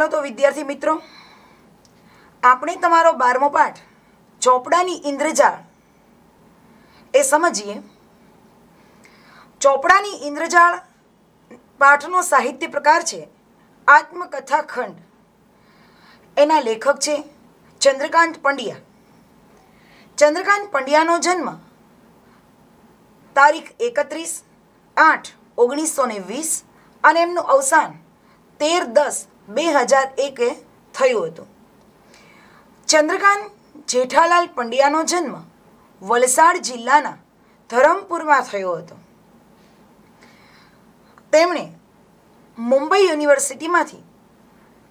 तो विद्यार्थी मित्रों, आपणे तमारो 12मो पाठ ચોપડાની ઇન્દ્રજાળ એ સમજીએ। ચોપડાની ઇન્દ્રજાળ પાઠનો સાહિત્ય પ્રકાર છે આત્મકથા ખંડ। એના લેખક છે ચંદ્રકાંત પંડ્યા। ચંદ્રકાંત પંડ્યાનો જન્મ તારીખ 31/8/1920 અને એમનું અવસાન 13/10/2001 થયું હતું। ચંદ્રકાંત જેઠાલાલ પંડ્યાનો જન્મ વલસાડ જિલ્લાના ધરમપુરમાં થયો હતો। તેમણે મુંબઈ યુનિવર્સિટીમાંથી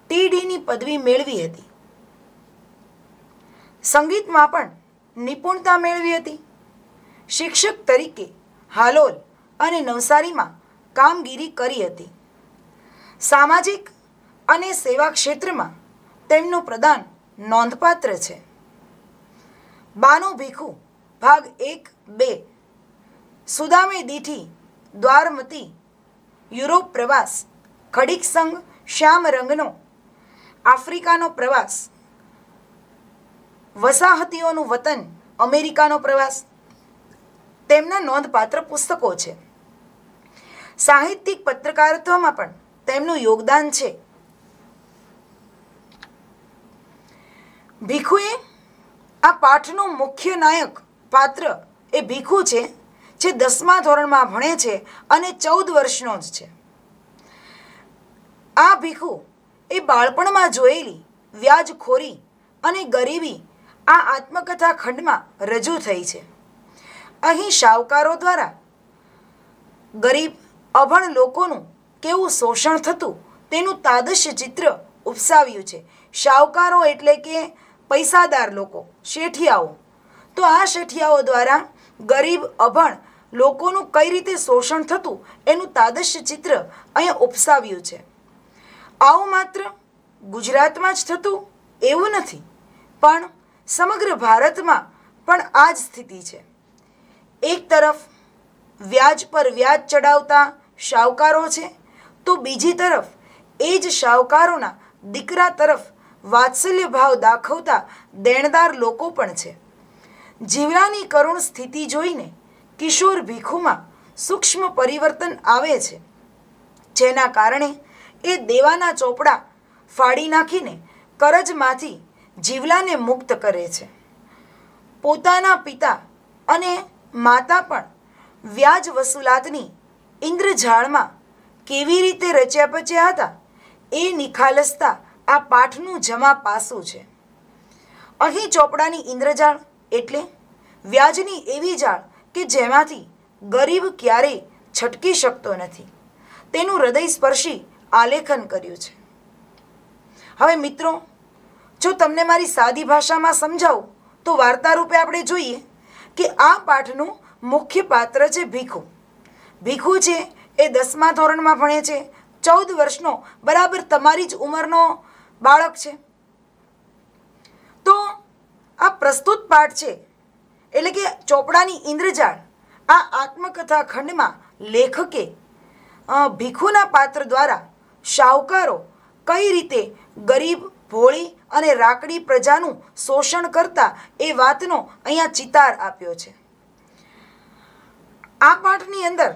ટીડીની પદવી મેળવી હતી। સંગીતમાં પણ નિપુણતા મેળવી હતી। શિક્ષક તરીકે હાલોલ અને નવસારીમાં કામગીરી કરી હતી। સામાજિક અને સેવા ક્ષેત્રમાં તેમનું પ્રદાન નોંધપાત્ર છે। બાનો ભીખુ ભાગ 1-2, સુદામે દીઠી, દ્વારમતી, યુરોપ પ્રવાસ, ખડીક સંઘ, શ્યામ રંગનો, આફ્રિકાનો પ્રવાસ, વસાહતીઓનું વતન, અમેરિકાનો પ્રવાસ તેમના નોંધપાત્ર પુસ્તકો છે। સાહિત્યિક પત્રકારત્વમાં પણ તેમનું યોગદાન છે। ભીખુએ આ પાઠનું મુખ્ય નાયક પાત્ર એ ભીખુ છે, જે 10મા ધોરણમાં ભણે છે અને 14 વર્ષનો જ છે। આ ભીખુ એ બાળપણમાં જોયેલી વ્યાજખોરી અને ગરીબી આ આત્મકથા ખંડમાં રજૂ થઈ છે। અહીં શાહુકારો દ્વારા ગરીબ અભણ લોકોનું કેવું શોષણ થતું તેનું તાદશ્ય ચિત્ર ઉપસાવ્યું છે। શાહુકારો એટલે કે પૈસાદાર લોકો, શેઠિયાઓ। તો આ શેઠિયાઓ દ્વારા ગરીબ અભણ લોકોનું કઈ રીતે શોષણ થતું એનું તાદશ્ય ચિત્ર અહીંયા ઉપસાવ્યું છે। આવું માત્ર ગુજરાતમાં જ થતું એવું નથી, પણ સમગ્ર ભારતમાં પણ આ જ સ્થિતિ છે। એક તરફ વ્યાજ પર વ્યાજ ચડાવતા શાહુકારો છે, તો બીજી તરફ એ જ શાહુકારોના દીકરા તરફ વાત્સલ્ય ભાવ દાખવતા દેણદાર લોકો પણ છે। જીવડાની કરુણ સ્થિતિ જોઈને કિશોર ભીખુમાં સૂક્ષ્મ પરિવર્તન આવે છે, જેના કારણે એ દેવાના ચોપડા ફાડી નાખીને કરજમાંથી જીવલાને મુક્ત કરે છે। પોતાના પિતા અને માતા પણ વ્યાજ વસૂલાતની ઇન્દ્રજાળમાં કેવી રીતે રચ્યા પચ્યા હતા એ નિખાલસતા આ પાઠનું જમા પાસું છે। અહીં ચોપડાની ઇન્દ્રજાળ એટલે વ્યાજની એવી જાળ કે જેમાંથી ગરીબ ક્યારેય છટકી શકતો નથી, તેનું હૃદયસ્પર્શી આલેખન કર્યું છે। હવે મિત્રો, જો તમને મારી સાદી ભાષામાં સમજાવું તો વાર્તા રૂપે આપણે જોઈએ કે આ પાઠનું મુખ્ય પાત્ર છે ભીખુ। ભીખુ છે એ 10મા ધોરણમાં ભણે છે, 14 વર્ષનો, બરાબર તમારી જ ઉંમરનો બાળક છે। તો આ પ્રસ્તુત પાઠ છે એટલે કે ચોપડાની ઇન્દ્રજાળ આ આત્મકથા ખંડમાં લેખકે ભીખુના પાત્ર દ્વારા શાહુકારો કઈ રીતે ગરીબ, ભોળી અને રાકડી પ્રજાનું શોષણ કરતા એ વાતનો અહીંયા ચિતાર આપ્યો છે। આ પાઠની અંદર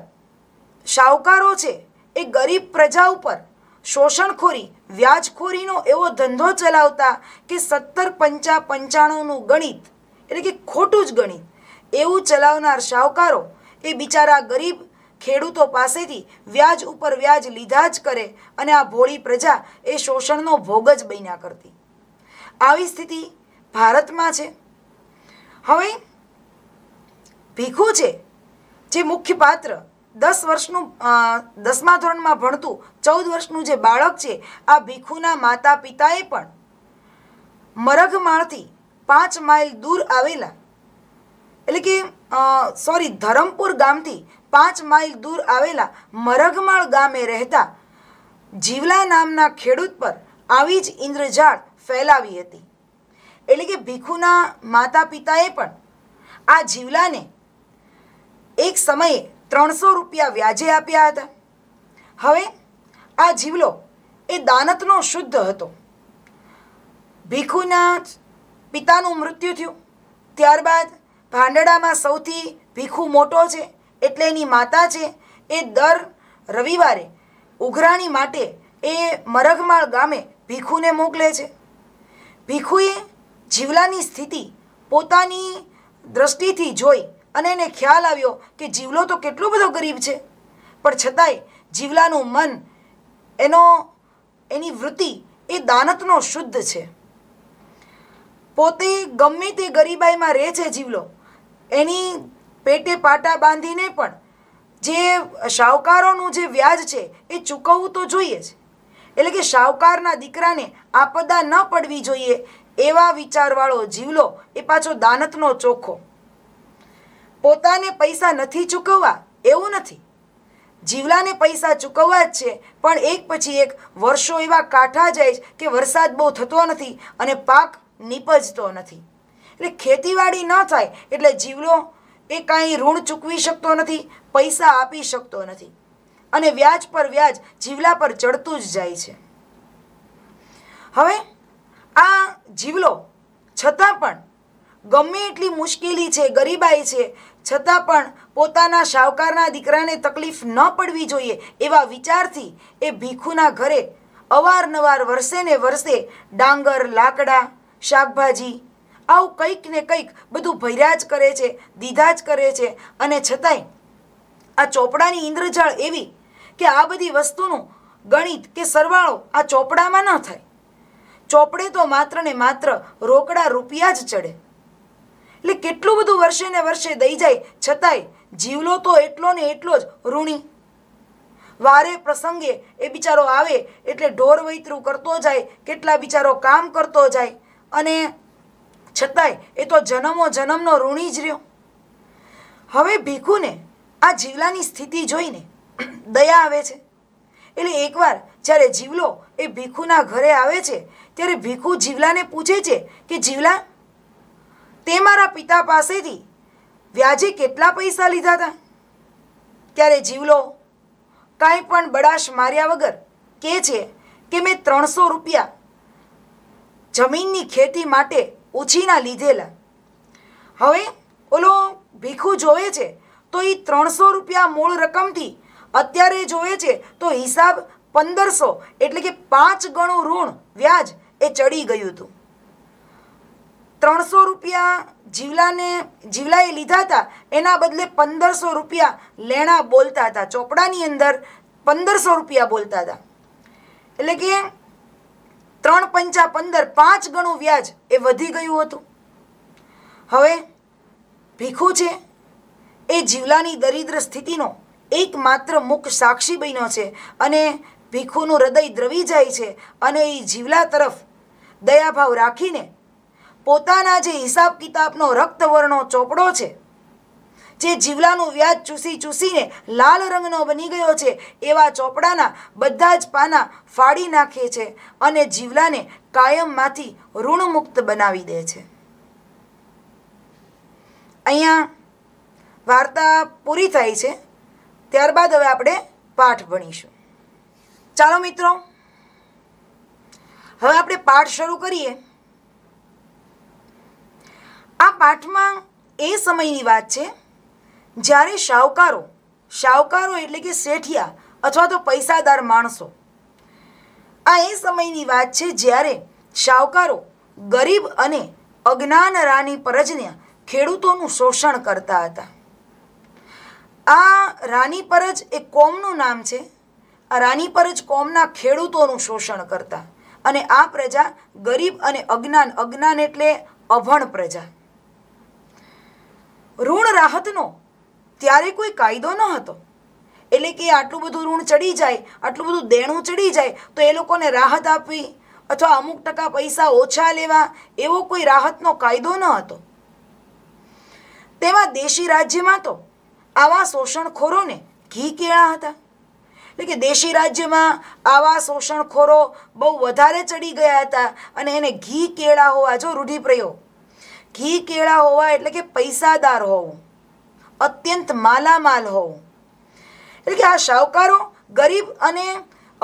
શાહુકારો છે એ ગરીબ પ્રજા ઉપર શોષણખોરી, વ્યાજખોરીનો એવો ધંધો ચલાવતા કે 17-5-95નું ગણિત એટલે કે ખોટું જ ગણિત એવું ચલાવનાર શાહુકારો એ બિચારા ગરીબ ખેડૂતો પાસેથી વ્યાજ ઉપર વ્યાજ લીધા જ કરે અને આ ભોળી પ્રજા એ શોષણનો ભોગ જ બન્યા કરતી। આવી સ્થિતિ ભારતમાં છે। હવે ભીખુ છે જે મુખ્ય પાત્ર 10 વર્ષનું 10મા ધોરણમાં ભણતું 14 વર્ષનું જે બાળક છે, આ ભીખુના માતા પિતાએ પણ મરઘમાળથી 5 માઇલ દૂર આવેલા એટલે કે ધરમપુર ગામથી 5 માઇલ દૂર આવેલા મરઘમાળ ગામે રહેતા જીવલા નામના ખેડૂત પર આવી જ ઇન્દ્રજાળ ફેલાવી હતી। એટલે કે ભીખુના માતા પિતાએ પણ આ જીવલાને એક સમયે 300 રૂપિયા વ્યાજે આપ્યા હતા। હવે આ જીવલો એ એ દાનતનો શુદ્ધ હતો. ભીખુના પિતાનું મૃત્યુ થયું. ત્યારબાદ ભાંડડામાં સૌથી ભીખુ મોટો છે એટલે એની માતા છે એ દર રવિવારે ઉઘરાણી માટે એ મરઘમાળ ગામે ભીખુને મોકલે છે. ભીખુએ જીવલાની સ્થિતિ પોતાની દ્રષ્ટિથી જોઈ અને એને ખ્યાલ આવ્યો કે જીવલો તો કેટલો બધો ગરીબ છે, પણ છતાંય જીવલાનું મન, એની વૃત્તિ એ દાનતનો શુદ્ધ છે. પોતે ગમે તે ગરીબાઈમાં રહે છે જીવલો, એની પેટે પાટા બાંધીને પણ જે શાહુકારોનું જે વ્યાજ છે એ ચૂકવવું તો જોઈએ જ. એટલે કે શાહુકારના દીકરાને આપદા ન પડવી જોઈએ એવા વિચારવાળો જીવલો એ પાછો દાનતનો ચોખ્ખો. પોતાને પૈસા નથી ચૂકવવા એવું નથી, જીવલાને પૈસા ચૂકવવા જ છે, પણ એક પછી એક વર્ષો એવા કાંઠા જાય કે વરસાદ બહુ થતો નથી અને પાક નીપજતો નથી. એટલે ખેતીવાડી ન થાય એટલે જીવલો એ કાંઈ ઋણ ચૂકવી શકતો નથી, પૈસા આપી શકતો નથી અને વ્યાજ પર વ્યાજ જીવલા પર ચડતું જ જાય છે. હવે આ જીવલો છતાં પણ ગમે એટલી મુશ્કેલી છે, ગરીબાઈ છે, છતાં પણ પોતાના શાહુકારના દીકરાને તકલીફ ન પડવી જોઈએ એવા વિચારથી એ ભીખુના ઘરે અવારનવાર વર્ષે ને વર્ષે ડાંગર, લાકડા, શાકભાજી આવું કંઈક ને કંઈક બધું ભર્યા જ કરે છે, દીધા જ કરે છે. અને છતાંય આ ચોપડાની ઇન્દ્રજાળ એવી કે આ બધી વસ્તુનું ગણિત કે સરવાળો આ ચોપડામાં ન થાય. ચોપડે તો માત્ર ને માત્ર રોકડા રૂપિયા જ ચડે. એટલે કેટલું બધું વર્ષે ને વર્ષે દઈ જાય છતાંય જીવલો તો એટલો ને એટલો જ ઋણી. વારે પ્રસંગે એ બિચારો આવે એટલે ઢોર વૈતરું કરતો જાય, કેટલા બિચારો કામ કરતો જાય અને છતાંય એ તો જન્મો જન્મનો ઋણી જ રહ્યો. હવે ભીખુને આ જીવલાની સ્થિતિ જોઈને દયા આવે છે. એટલે એકવાર જ્યારે જીવલો એ ભીખુના ઘરે આવે છે ત્યારે ભીખુ જીવલાને પૂછે છે કે જીવલા, તે મારા પિતા પાસેથી વ્યાજે કેટલા પૈસા લીધા હતા? ત્યારે જીવલો કાંઈ પણ બડાશ માર્યા વગર કહે છે કે મેં 300 રૂપિયા જમીનની ખેતી માટે ઉછીના લીધેલા. હવે ઓલો ભીખુ જોવે છે તો એ 300 રૂપિયા મૂળ રકમથી અત્યારે જોવે છે તો હિસાબ 1500 એટલે કે 5 ગણું ઋણ વ્યાજ એ ચડી ગયું હતું. 300 રૂપિયા જીવલાએ લીધા હતા, એના બદલે 1500 રૂપિયા લેણા બોલતા હતા. ચોપડાની અંદર 1500 રૂપિયા બોલતા હતા. એટલે કે 3 પંચા 15, 5 ગણું વ્યાજ એ વધી ગયું હતું. હવે ભીખુ છે એ જીવલાની દરિદ્ર સ્થિતિનો એકમાત્ર મુખ સાક્ષી બન્યો છે અને ભીખુનું હૃદય દ્રવી જાય છે અને એ જીવલા તરફ દયાભાવ રાખીને પોતાના જે હિસાબ કિતાબનો રક્તવર્ણો ચોપડો છે, જે જીવલાનું વ્યાજ ચૂસી ચૂસીને લાલ રંગનો બની ગયો છે, એવા ચોપડાના બધા જ પાના ફાડી નાખે છે અને જીવલાને કાયમમાંથી ઋણમુક્ત બનાવી દે છે. અહીંયા વાર્તા પૂરી થાય છે. ત્યારબાદ હવે આપણે પાઠ ભણીશું. ચાલો મિત્રો, હવે આપણે પાઠ શરૂ કરીએ. આ પાઠમાં એ સમયની વાત છે જ્યારે શાહુકારો એટલે કે શેઠિયા અથવા તો પૈસાદાર માણસો, આ એ સમયની વાત છે જ્યારે શાહુકારો ગરીબ અને અજ્ઞાન રાની પરજને ખેડૂતોનું શોષણ કરતા હતા. આ રાની પરજ એ કોમનું નામ છે. આ રાની પરજ કોમના ખેડૂતોનું શોષણ કરતા અને આ પ્રજા ગરીબ અને અજ્ઞાન એટલે અભણ પ્રજા. ઋણ રાહતનો ત્યારે કોઈ કાયદો ન હતો. એટલે કે આટલું બધું ઋણ ચડી જાય, આટલું બધું દેણું ચડી જાય તો એ લોકોને રાહત આપવી અથવા અમુક ટકા પૈસા ઓછા લેવા એવો કોઈ રાહતનો કાયદો ન હતો. તેમાં દેશી રાજ્યમાં તો આવા શોષણખોરોને ઘી કેળા હતા. એટલે કે દેશી રાજ્યમાં આવા શોષણખોરો બહુ વધારે ચડી ગયા હતા અને એને ઘી કેળા હોવા, જો રૂઢિપ્રયોગ, ઘી કેળા હોવા એટલે કે પૈસાદાર હોવું, અત્યંત માલામાલ હોવું. એટલે કે આ શાહુકારો ગરીબ અને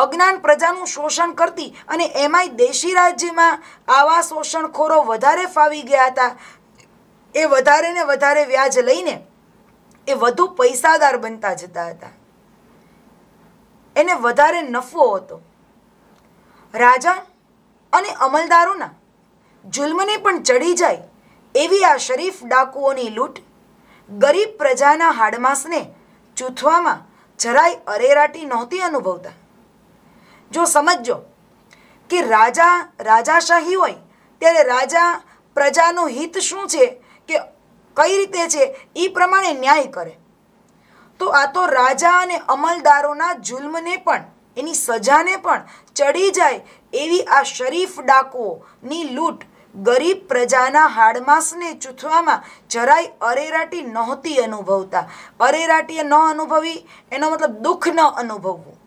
અજ્ઞાન પ્રજાનું શોષણ કરતી અને એમાંય દેશી રાજ્યમાં આવા શોષણખોરો વધારે ફાવી ગયા હતા. એ વધારે ને વધારે વ્યાજ લઈને એ વધુ પૈસાદાર બનતા જતા હતા. એને વધારે નફો હતો. રાજા અને અમલદારોના જુલ્મને પણ ચડી જાય એવી આ શરીફ ડાકુઓની લૂંટ ગરીબ પ્રજાના હાડમાસને ચૂથવામાં જરાય અરેરાટી નહોતી અનુભવતા. જો સમજો કે રાજાશાહી હોય ત્યારે રાજા પ્રજાનું હિત શું છે કે કઈ રીતે છે એ પ્રમાણે ન્યાય કરે. તો આ તો રાજા અને અમલદારોના જુલ્મને પણ એની સજાને પણ ચડી જાય એવી આ શરીફ ડાકુઓની લૂંટ ગરીબ પ્રજાના હાડમાસને ચૂથવામાં જરાય અરેરાટી નહોતી અનુભવતા. અરેરાટીએ ન અનુભવી એનો મતલબ દુઃખ ન અનુભવવું.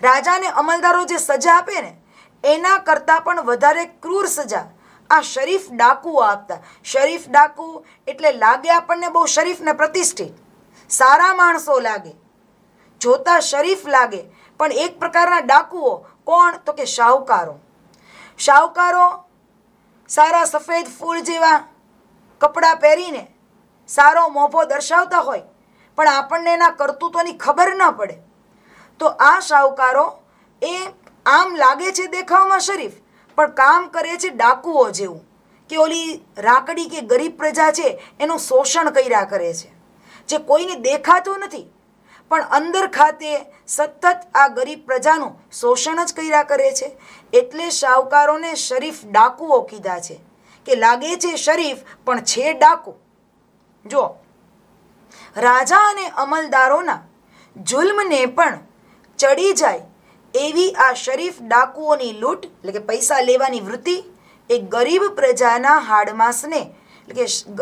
રાજાને અમલદારો જે સજા આપે ને એના કરતાં પણ વધારે ક્રૂર સજા આ શરીફ ડાકુઓ આપતા. શરીફ ડાકુ એટલે લાગે આપણને બહુ શરીફ ને પ્રતિષ્ઠિત, સારા માણસો લાગે, જોતા શરીફ લાગે, પણ એક પ્રકારના ડાકુઓ. કોણ? તો કે શાહુકારો. શાહુકારો સારા સફેદ ફૂલ જેવા કપડાં પહેરીને સારો મોભો દર્શાવતા હોય, પણ આપણને એના કરતૂતોની ખબર ન પડે. તો આ શાહુકારો એ આમ લાગે છે દેખાવમાં શરીફ, પણ કામ કરે છે ડાકુઓ જેવું, કે ઓલી રાકડી કે ગરીબ પ્રજા છે એનું શોષણ કર્યા કરે છે, જે કોઈને દેખાતું નથી પણ અંદર ખાતે સતત આ ગરીબ પ્રજાનું શોષણ જ કર્યા કરે છે. એટલે શાહુકારોને શરીફ ડાકુઓ કીધા છે, કે લાગે છે શરીફ પણ છે ડાકુ. જો રાજા અને અમલદારોના જુલ્મને પણ ચડી જાય એવી આ શરીફ ડાકુઓની લૂંટ એટલે કે પૈસા લેવાની વૃત્તિ એ ગરીબ પ્રજાના હાડમાસને એટલે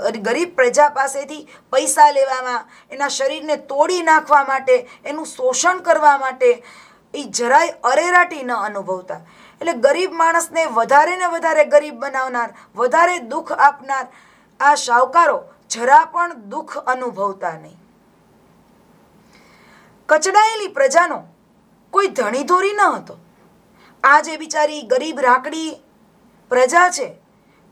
કે ગરીબ પ્રજા પાસેથી પૈસા લેવામાં, એના શરીરને તોડી નાખવા માટે, એનું શોષણ કરવા માટે એ જરાય અરેરાટી ન અનુભવતા. એટલે ગરીબ માણસને વધારે ને વધારે ગરીબ બનાવનાર, વધારે દુઃખ આપનાર આ શાહુકારો જરા પણ દુઃખ અનુભવતા નહીં. કચડાયેલી પ્રજાનો કોઈ ધણીધોરી ન હતો. આ જે બિચારી ગરીબ રાકડી પ્રજા છે,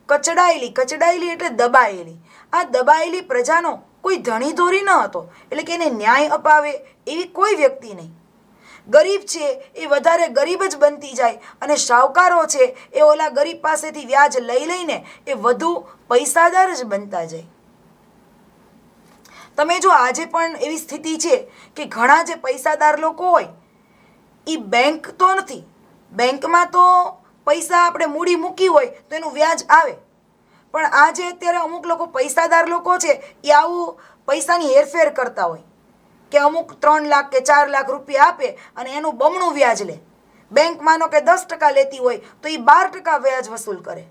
કચડાયેલી એટલે દબાયેલી, આ દબાયેલી પ્રજાનો કોઈ ધણીધોરી ન હતો. એટલે કે એને ન્યાય અપાવે એવી કોઈ વ્યક્તિ નહીં. ગરીબ છે એ વધારે ગરીબ જ બનતી જાય, અને શાહુકારો છે એ ઓલા ગરીબ પાસેથી વ્યાજ લઈ લઈને એ વધુ પૈસાદાર જ બનતા જાય. તમે જો આજે પણ એવી સ્થિતિ છે કે ઘણા જે પૈસાદાર લોકો હોય એ બેંક તો નથી, બેંકમાં તો પૈસા આપણે મૂડી મૂકી હોય તો એનું વ્યાજ આવે, પણ આજે અત્યારે અમુક લોકો પૈસાદાર લોકો છે એ આવું પૈસાની હેરફેર કરતા હોય કે અમુક 3 લાખ કે 4 લાખ રૂપિયા આપે અને એનું બમણું વ્યાજ લે. બેંક માનો કે 10% લેતી હોય તો એ 12% વ્યાજ વસૂલ કરે.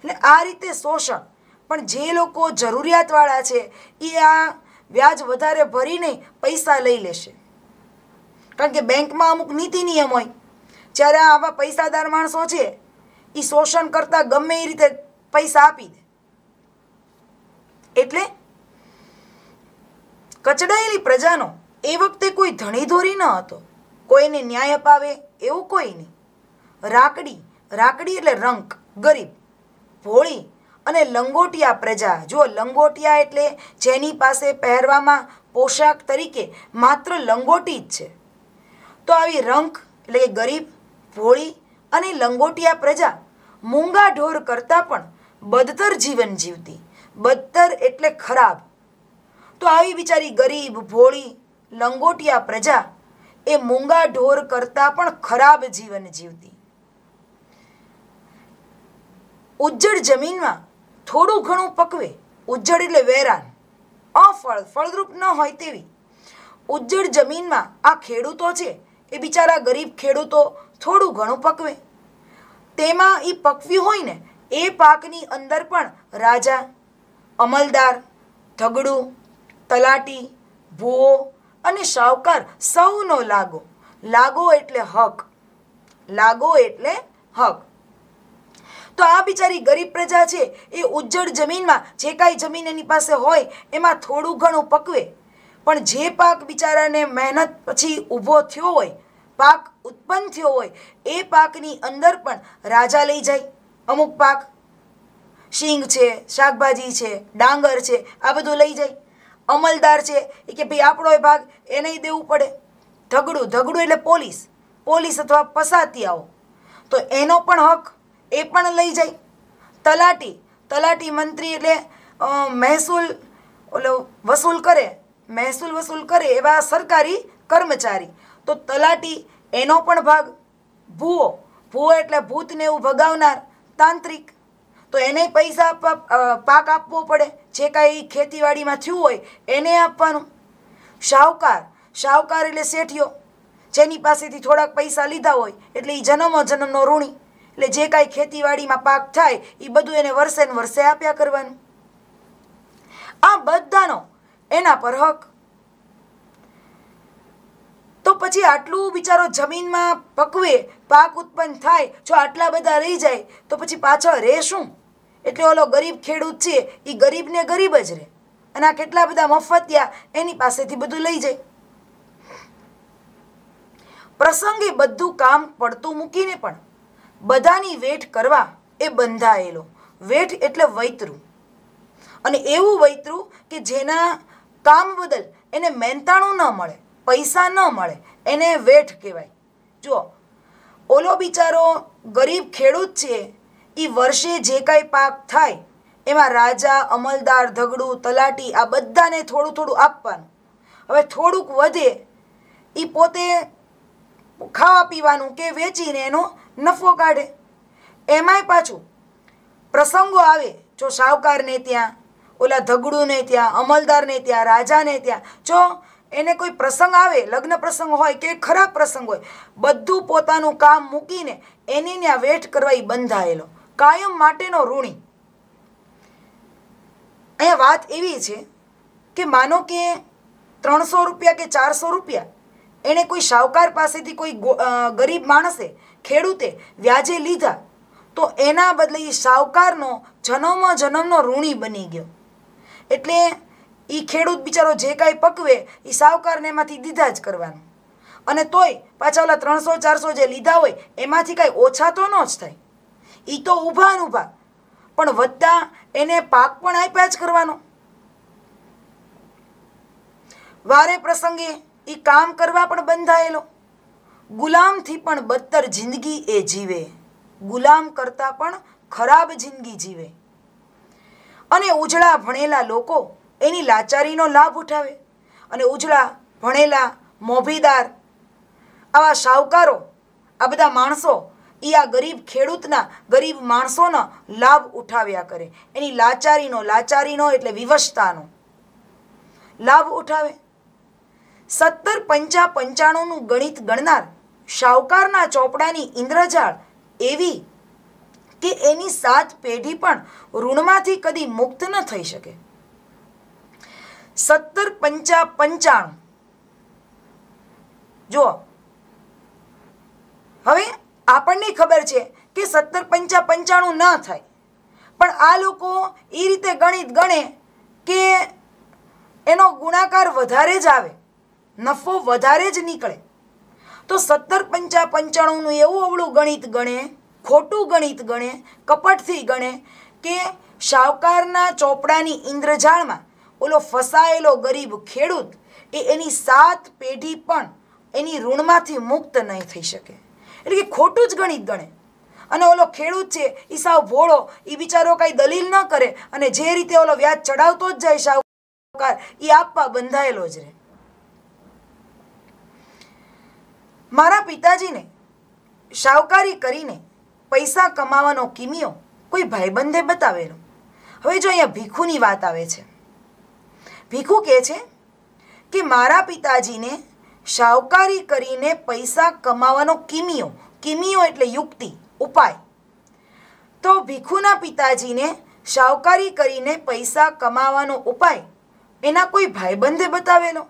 એટલે આ રીતે શોષણ. પણ જે લોકો જરૂરિયાતવાળા છે એ આ વ્યાજ વધારે ભરીને પૈસા લઈ લેશે, કારણ કે બેંકમાં અમુક નીતિ નિયમ હોય. જ્યારે આવા પૈસાદાર માણસો છે એ શોષણ કરતા ગમે એ રીતે પૈસા આપી દે. એટલે કચડાયેલી પ્રજાનો એ વખતે કોઈ ધણીધોરી ન હતો, કોઈને ન્યાય અપાવે એવું કોઈ નહીં. રાકડી એટલે રંક, ગરીબ, ભોળી અને લંગોટિયા પ્રજા. જો લંગોટિયા એટલે જેની પાસે પહેરવામાં પોશાક તરીકે માત્ર લંગોટી જ છે. તો આવી રંક એટલે કે ગરીબ, ભોળી અને લંગોટિયા પ્રજા મૂંગા ઢોર કરતાં પણ બદતર જીવન જીવતી. બદતર એટલે ખરાબ. તો આવી બિચારી ગરીબ, ભોળી, લંગોટિયા પ્રજા એ મૂંગા ઢોર કરતાં પણ ખરાબ જીવન જીવતી. ઉજ્જડ જમીનમાં થોડું ઘણું પકવે. ઉજ્જડ એટલે વેરાન, ફળદ્રુપ ન હોય તેવી ઉજ્જડ જમીનમાં આ ખેડૂતો છે એ બિચારા ગરીબ ખેડૂતો થોડું ઘણું પકવે. તેમાં એ પકવી હોય ને એ પાકની અંદર પણ રાજા, અમલદાર, ધગડું, તલાટી, ભૂવો અને શાહુકાર સૌનો લાગો. લાગો એટલે હક. લાગો એટલે હક. તો આ બિચારી ગરીબ પ્રજા છે એ ઉજ્જડ જમીનમાં જે કાંઈ જમીન એની પાસે હોય એમાં થોડું ઘણું પકવે. પણ જે પાક બિચારાને મહેનત પછી ઊભો થયો હોય, પાક ઉત્પન્ન થયો હોય એ પાકની અંદર પણ રાજા લઈ જાય. અમુક પાક શીંગ છે, શાકભાજી છે, ડાંગર છે, આ બધું લઈ જાય. અમલદાર છે એ કે ભાઈ આપણો એ ભાગ એને દેવું પડે. ધગડું એટલે પોલીસ અથવા પસાતિયાઓ, તો એનો પણ હક એ પણ લઈ જાય. તલાટી મંત્રી એટલે મહેસૂલ વસૂલ કરે એવા સરકારી કર્મચારી, તો તલાટી એનો પણ ભાગ. ભૂવો એટલે ભૂતને એવું ભગાવનાર તાંત્રિક, તો એને પૈસા પાક આપવો પડે. જે કાંઈ ખેતીવાડીમાં થયું હોય એને આપવાનું. શાહુકાર એટલે શેઠિયો, જેની પાસેથી થોડાક પૈસા લીધા હોય એટલે એ જન્મનો ઋણી, એટલે જે કાંઈ ખેતીવાડીમાં પાક થાય એ બધું એને વર્ષે ને વર્ષે આપ્યા કરવાનું. આ બધાનો એના પર હક. તો પછી આટલું બિચારો જમીનમાં પકવે, પાક ઉત્પન્ન થાય, જો આટલા બધા રહી જાય તો પછી પાછળ રહે શું? એટલે ઓલો ગરીબ ખેડૂત છે એ ગરીબને ગરીબ જ રહે, અને આ કેટલા બધા મફતિયા એની પાસેથી બધું લઈ જાય. પ્રસંગે બધું કામ પડતું મૂકીને પણ બધાની વેઠ કરવા એ બંધાયેલો. વેઠ એટલે વૈતરું, અને એવું વૈતરું કે જેના કામ બદલ એને મહેનતાણું ન મળે, પૈસા ન મળે, એને વેઠ કહેવાય. જુઓ, ઓલો બિચારો ગરીબ ખેડૂત છે એ વર્ષે જે કાંઈ પાક થાય એમાં રાજા, અમલદાર, ધગડું, તલાટી આ બધાને થોડું આપવાનું. હવે થોડુંક વધે એ પોતે ખાવા પીવાનું કે વેચીને એનો નફો કાઢે. એમાંય પાછું પ્રસંગો આવે, જો શાહુકારને ત્યાં, ઓલા ધગડુને ત્યાં, અમલદારને ત્યાં, રાજાને ત્યાં, જો એને કોઈ પ્રસંગ આવે, લગ્ન પ્રસંગ હોય કે ખરાબ પ્રસંગ હોય, બધું પોતાનું કામ મૂકીને એની ત્યાં વેઠ કરવા એ બંધાયેલો, કાયમ માટેનો ઋણી. અહીંયા વાત એવી છે કે માનો કે 300 રૂપિયા કે 400 રૂપિયા એણે કોઈ શાહુકાર પાસેથી કોઈ ગરીબ માણસે, ખેડૂતે વ્યાજે લીધા, તો એના બદલે એ શાહુકારનો જન્મનો ઋણી બની ગયો. એટલે એ ખેડૂત બિચારો જે કાંઈ પકવે એ શાહુકારને એમાંથી દીધા જ કરવાનું, અને તોય પાછા ઓલા 300-400 જે લીધા હોય એમાંથી કાંઈ ઓછા તો ન જ થાય. એ તો ઊભા પણ વધતા એને પાક પણ આપ્યા જ કરવાનો. વારે પ્રસંગે એ કામ કરવા પણ બંધાયેલો. ગુલામથી પણ બદતર જિંદગી એ જીવે, ગુલામ કરતાં પણ ખરાબ જિંદગી જીવે. અને ઉજળા ભણેલા લોકો એની લાચારીનો લાભ ઉઠાવે, અને ઉજળા ભણેલા મોભીદાર આવા શાહુકારો, આ બધા માણસો એ આ ગરીબ ખેડૂતના, ગરીબ માણસોનો લાભ ઉઠાવ્યા કરે. એની લાચારીનો એટલે વિવશતાનો લાભ ઉઠાવે. 17 પંચા 95નું ગણિત ગણનાર શાહુકારના ચોપડાની ઇન્દ્રજાળ એવી કે એની 7 પેઢી પણ ઋણમાંથી કદી મુક્ત ન થઈ શકે. 17 પંચા 95. જુઓ, હવે આપણને ખબર છે કે 17 પંચા 95 ન થાય, પણ આ લોકો એ રીતે ગણિત ગણે કે એનો ગુણાકાર વધારે જ આવે, નફો વધારે જ નીકળે. તો 17 પંચા 95નું એવું અવળું ગણિત ગણે, ખોટું ગણિત ગણે, કપટથી ગણે કે શાહુકારના ચોપડાની ઇન્દ્રજાળમાં ઓલો ફસાયેલો ગરીબ ખેડૂત એની 7 પેઢી પણ એની ઋણમાંથી મુક્ત નહીં થઈ શકે. એટલે કે ખોટું જ ગણિત ગણે. અને ઓલો ખેડૂત છે એ સાવ ભોળો, એ બિચારો કાંઈ દલીલ ન કરે, અને જે રીતે ઓલો વ્યાજ ચડાવતો જ જાય શાહુકાર, એ આપવા બંધાયેલો જ રહે. મારા પિતાજીને શાહુકારી કરીને પૈસા કમાવાનો કિમિયો કોઈ ભાઈબંધે બતાવેલો. હવે જો અહીંયા ભીખુની વાત આવે છે. ભીખુ કહે છે કે મારા પિતાજીને શાહુકારી કરીને પૈસા કમાવાનો કિમિયો એટલે યુક્તિ, ઉપાય. તો ભીખુના પિતાજીને શાહુકારી કરીને પૈસા કમાવાનો ઉપાય એના કોઈ ભાઈબંધે બતાવેલો.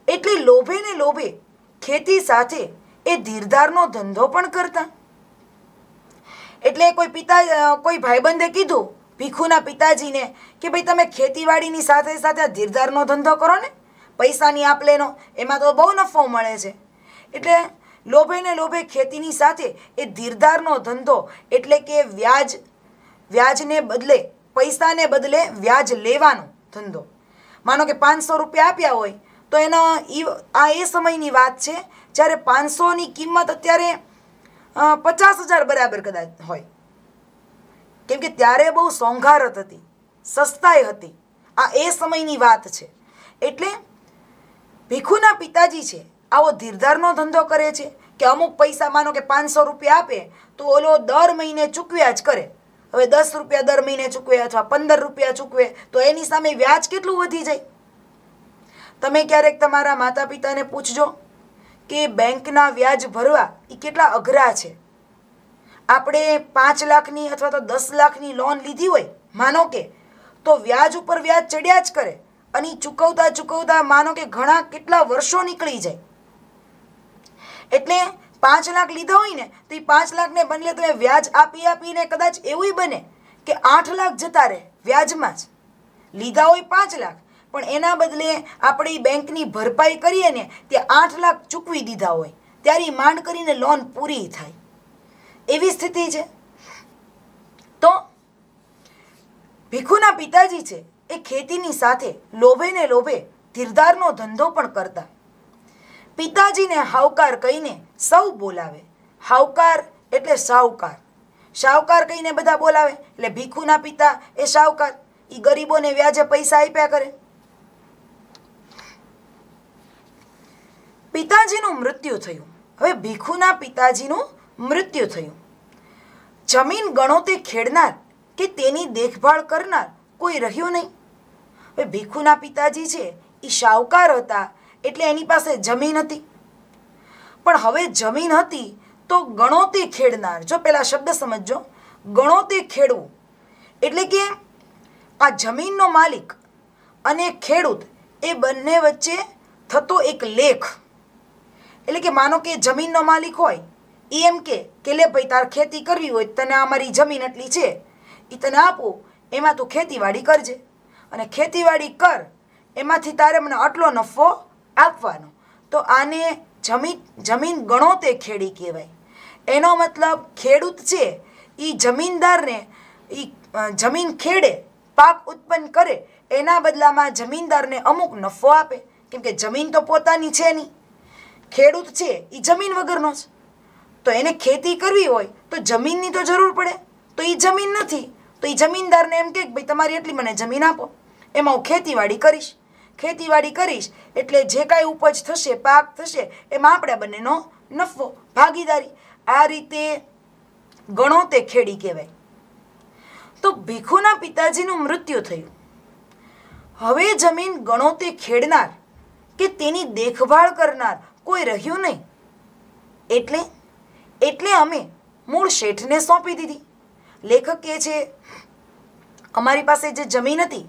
એટલે લોભે ને લોભે ખેતી સાથે એ ધીરધારનો ધંધો પણ કરતા. એટલે કોઈ ભાઈબંધે કીધું ભીખુના પિતાજીને કે ભાઈ તમે ખેતીવાડીની સાથે સાથે ધીરધારનો ધંધો કરો ને, પૈસાની આપ લેનો, એમાં તો બહુ નફો મળે છે. એટલે લોભે ને લોભે ખેતીની સાથે એ ધીરધારનો ધંધો એટલે કે વ્યાજને બદલે પૈસાને બદલે વ્યાજ લેવાનો ધંધો. માનો કે 500 રૂપિયા આપ્યા હોય તો એનો એ સમયની વાત છે જ્યારે 500ની કિંમત અત્યારે 50,000 બરાબર કદાચ હોય, કેમ કે ત્યારે બહુ સોંઘારત હતી, સસ્તાઈ હતી. આ એ સમયની વાત છે. એટલે ભીખુના પિતાજી છે આવો ધીરધારનો ધંધો કરે છે કે અમુક પૈસા, માનો કે 500 રૂપિયા આપે તો ઓલો દર મહિને ચૂકવ્યા જ કરે. હવે 10 રૂપિયા દર મહિને ચૂકવે અથવા 15 રૂપિયા ચૂકવે તો એની સામે વ્યાજ કેટલું વધી જાય. તમે ક્યારેક તમારા માતા પિતાને પૂછજો કે બેંકના વ્યાજ ભરવા એ કેટલા અઘરા છે. આપણે 5 લાખની અથવા તો 10 લાખની લોન લીધી હોય માનો કે, તો વ્યાજ ઉપર વ્યાજ ચડ્યા જ કરે અને ચૂકવતા ચૂકવતા માનો કે ઘણા કેટલા વર્ષો નીકળી જાય. એટલે 5 લાખ લીધા હોય ને તો એ 5 લાખને બદલે તમે વ્યાજ આપી આપીને કદાચ એવું બને કે 8 લાખ જતા રહે વ્યાજમાં જ. લીધા હોય 5 લાખ પણ એના બદલે આપણે બેંકની ભરપાઈ કરીએ ને ત્યાં 8 લાખ ચૂકવી દીધા હોય ત્યારે માંડ કરીને લોન પૂરી થાય એવી સ્થિતિ છે. તો ભીખુના પિતાજી છે એ ખેતીની સાથે લોભે ને લોભે ધીરધારનો ધંધો પણ કરતા. પિતાજીને હાવકાર કહીને સૌ બોલાવે. હાવકાર એટલે સાવકાર. સાવકાર કહીને બધા બોલાવે. એટલે ભીખુના પિતા એ સાવકાર, એ ગરીબોને વ્યાજે પૈસા આપ્યા કરે. પિતાજીનું મૃત્યુ થયું. હવે ભીખુના પિતાજીનું મૃત્યુ થયું. જમીન ગણોતે ખેડનાર કે તેની દેખભાળ કરનાર કોઈ રહ્યું નહીં. હવે ભીખુના પિતાજી છે એ શાહુકાર હતા એટલે એની પાસે જમીન હતી. પણ હવે જમીન હતી તો ગણોતે ખેડનાર, જો પેલા શબ્દ સમજજો, ગણોતે ખેડવું એટલે કે આ જમીનનો માલિક અને ખેડૂત એ બંને વચ્ચે થતો એક લેખ. એટલે કે માનો કે જમીનનો માલિક હોય એ એમ કે લે ભાઈ તાર ખેતી કરવી હોય તને અમારી જમીન એટલી છે એ તને આપું, એમાં તું ખેતીવાડી કરજે અને ખેતીવાડી કર, એમાંથી તારે મને આટલો નફો આપવાનો. તો આને જમીન ગણોતે ખેડી કહેવાય. એનો મતલબ ખેડૂત છે એ જમીનદારને એ જમીન ખેડે, પાક ઉત્પન્ન કરે, એના બદલામાં જમીનદારને અમુક નફો આપે. કેમ કે જમીન તો પોતાની છે નહીં, ખેડૂત છે એ જમીન વગરનો છે. તો એને ખેતી કરવી હોય તો જમીનની તો જરૂર પડે. તો એ જમીન નથી તો એ જમીનદારને એમ કે ભાઈ તમારી એટલી મને જમીન આપો, એમાં હું ખેતીવાડી કરીશ. ખેતીવાડી કરીશ એટલે જે કાંઈ ઉપજ થશે, પાક થશે, એમાં આપણે બંનેનો નફો, ભાગીદારી. આ રીતે ગણોતે ખેડી કહેવાય. તો ભીખુના પિતાજીનું મૃત્યુ થયું. હવે જમીન ગણોતે ખેડનાર કે તેની દેખભાળ કરનાર કોઈ રહ્યું નહીં. એટલે અમે મૂળ શેઠને સોંપી દીધી. લેખક કહે છે અમારી પાસે જે જમીન હતી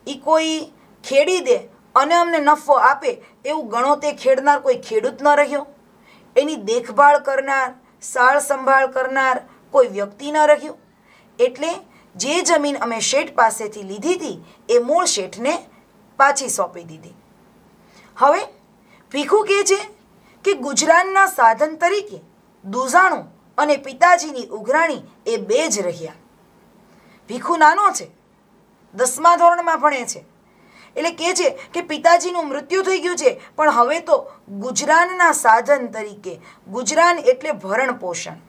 એ કોઈ ખેડી દે અને અમને નફો આપે એવું ગણોતે ખેડનાર કોઈ ખેડૂત ન રહ્યો. એની દેખભાળ કરનાર, સાળ સંભાળ કરનાર કોઈ વ્યક્તિ ન રહ્યું. એટલે જે જમીન અમે શેઠ પાસેથી લીધી હતી એ મૂળ શેઠને પાછી સોંપી દીધી. હવે ભીખુ કહે છે કે ગુજરાનના સાધન તરીકે દુઝાણું અને પિતાજીની ઉઘરાણી એ બે જ રહ્યા. ભીખુ નાનો છે, 10મા ધોરણમાં ભણે છે. એટલે કહે છે કે પિતાજીનું મૃત્યુ થઈ ગયું છે પણ હવે તો ગુજરાનના સાધન તરીકે, ગુજરાન એટલે ભરણ પોષણ,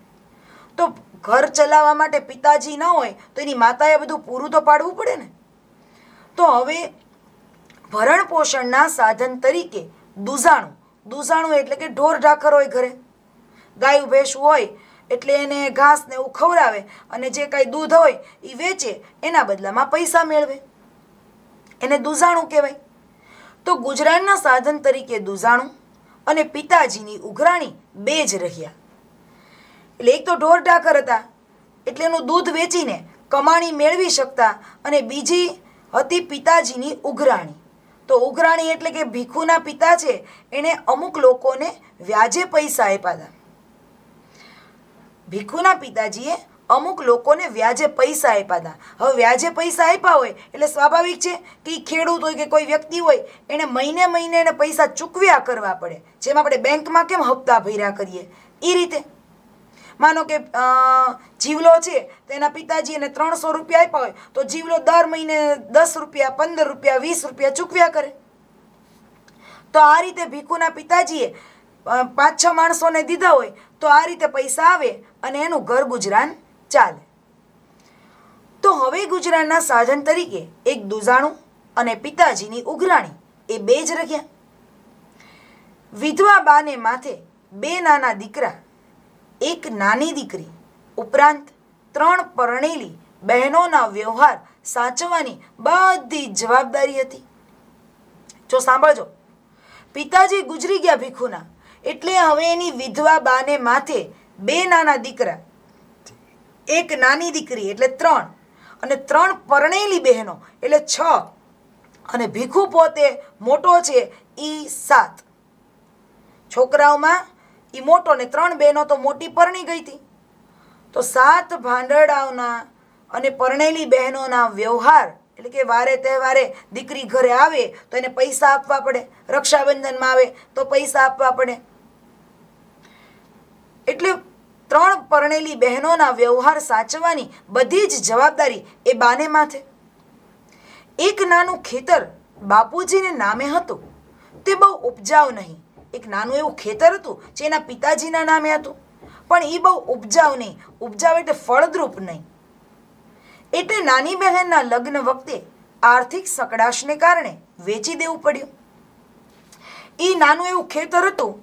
તો ઘર ચલાવવા માટે પિતાજી ન હોય તો એની માતાએ બધું પૂરું તો પાડવું પડે ને. તો હવે ભરણ પોષણના સાધન તરીકે દુઝાણું એટલે કે ઢોર ઢાખર હોય, ઘરે ગાયું ભેંસું હોય એટલે એને ઘાસ ને એવું ખવડાવે અને જે કાંઈ દૂધ હોય એ વેચે, એના બદલામાં પૈસા મેળવે, એને દુઝાણું કહેવાય. તો ગુજરાનના સાધન તરીકે દુઝાણું અને પિતાજીની ઉઘરાણી બે જ રહ્યા. એટલે એક તો ઢોર ઢાખર હતા એટલે એનું દૂધ વેચીને કમાણી મેળવી શકતા અને બીજી હતી પિતાજીની ઉઘરાણી. તો ઉઘરાણી એટલે કે ભીખુના પિતા છે એણે અમુક લોકોને વ્યાજે પૈસા આપ્યા હતા. ભીખુના પિતાજીએ અમુક લોકોને વ્યાજે પૈસા આપ્યા હતા. હવે વ્યાજે પૈસા આપ્યા હોય એટલે સ્વાભાવિક છે કે એ ખેડૂત હોય કે કોઈ વ્યક્તિ હોય એને મહિને મહિને એને પૈસા ચૂકવ્યા કરવા પડે. જેમ આપણે બેંકમાં કેમ હપ્તા ભર્યા કરીએ એ રીતે. માનો કે જીવલો છે તો એના પિતાજી એને 300 રૂપિયા આપ્યા હોય તો જીવલો દર મહિને 10 રૂપિયા, 15 રૂપિયા, 20 રૂપિયા ચૂકવ્યા કરે. તો આ રીતે ભીખુના પિતાજીએ 5-6 માણસોને દીધા હોય તો આ રીતે પૈસા આવે અને એનું ઘર ગુજરાન ચાલે. તો હવે ગુજરાનના સાધન તરીકે એક દુજાણું અને પિતાજીની ઉઘરાણી એ બે જ રહ્યા. વિધવા બાને માથે 2 નાના દીકરા, 1 નાની દીકરી ઉપરાંત 3 પરણેલી બહેનોના વ્યવહાર સાચવવાની બધી જવાબદારી હતી. જો સાંભળજો, પિતાજી ગુજરી ગયા ભીખુના, એટલે હવે એની વિધવા બાને માથે 2 નાના દીકરા, 1 નાની દીકરી એટલે 3 અને 3 પરણેલી બહેનો એટલે 6 અને ભીખુ પોતે મોટો છે એ 7. છોકરાઓમાં એ મોટો ને 3 બહેનો તો મોટી પરણી ગઈ હતી. તો 7 ભાંડરડાઓના અને પરણેલી બહેનોના વ્યવહાર એટલે કે વારે તહેવારે દીકરી ઘરે આવે તો એને પૈસા આપવા પડે, રક્ષાબંધનમાં આવે તો પૈસા આપવા પડે. એટલે 3 પરણેલી બહેનોના વ્યવહાર સાચવવાની બધી જ જવાબદારી એ બાને માથે. એક નાનું ખેતર બાપુજીને નામે હતું, તે બહુ ઉપજાઉ નહીં. એક નાનું એવું ખેતર હતું જે એના પિતાજીના નામે હતું, પણ એ બહુ ઉપજાઉ નહીં. ઉપજાઉ એટલે ફળદ્રુપ નહીં. એટલે નાની બહેનના લગ્ન વખતે આર્થિક સકડાશને કારણે વેચી દેવું પડ્યું. એ નાનું એવું ખેતર હતું,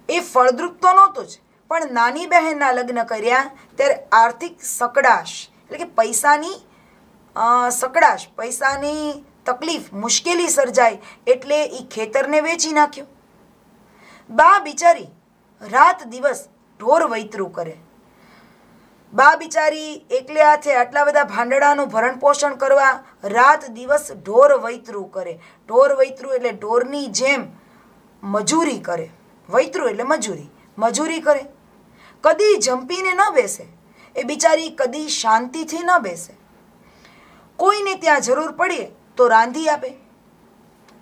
એ ફળદ્રુપ તો નહોતું જ, પણ નાની બહેનના લગ્ન કર્યા ત્યારે આર્થિક સકડાશ એટલે કે પૈસાની સકડાશ, પૈસાની તકલીફ, મુશ્કેલી સર્જાય એટલે એ ખેતરને વેચી નાખ્યું. બા બિચારી રાત દિવસ ઢોર વૈતરું કરે. બા બિચારી એકલે હાથે આટલા બધા ભાંડડાનું ભરણ પોષણ કરવા રાત દિવસ ઢોર વૈતરું કરે. ઢોર વૈતરું એટલે ઢોરની જેમ મજૂરી કરે. વૈતરું એટલે મજૂરી, મજૂરી કરે. કદી જંપીને ન બેસે. એ બિચારી કદી શાંતિથી ન બેસે. કોઈને ત્યાં જરૂર પડે તો રાંધી આપે.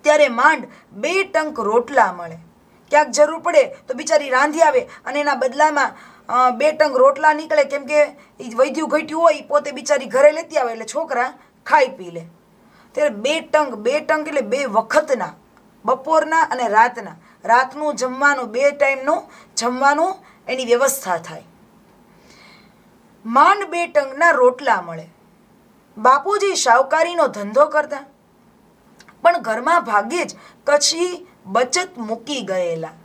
ત્યારે માંડ 2 ટંક રોટલા મળે. ક્યાંક જરૂર પડે તો બિચારી રાંધી આવે અને એના બદલામાં 2 ટંક રોટલા નીકળે, કેમ કે એ વૈદ્યું ઘટ્યું હોય પોતે બિચારી ઘરે લેતી આવે એટલે છોકરા ખાઈ પી લે. ત્યારે 2 ટંક એટલે 2 વખતના, બપોરના અને રાતના, રાતનું જમવાનું 2 ટાઈમનું જમવાનું એની વ્યવસ્થા થાય. માંડ 2 ટંકના રોટલા મળે. બાપુજી શાહુકારીનો ધંધો કરતા, પણ ઘરમાં ભાગ્યે જ કચ્છી બચત મૂકી ગયેલા.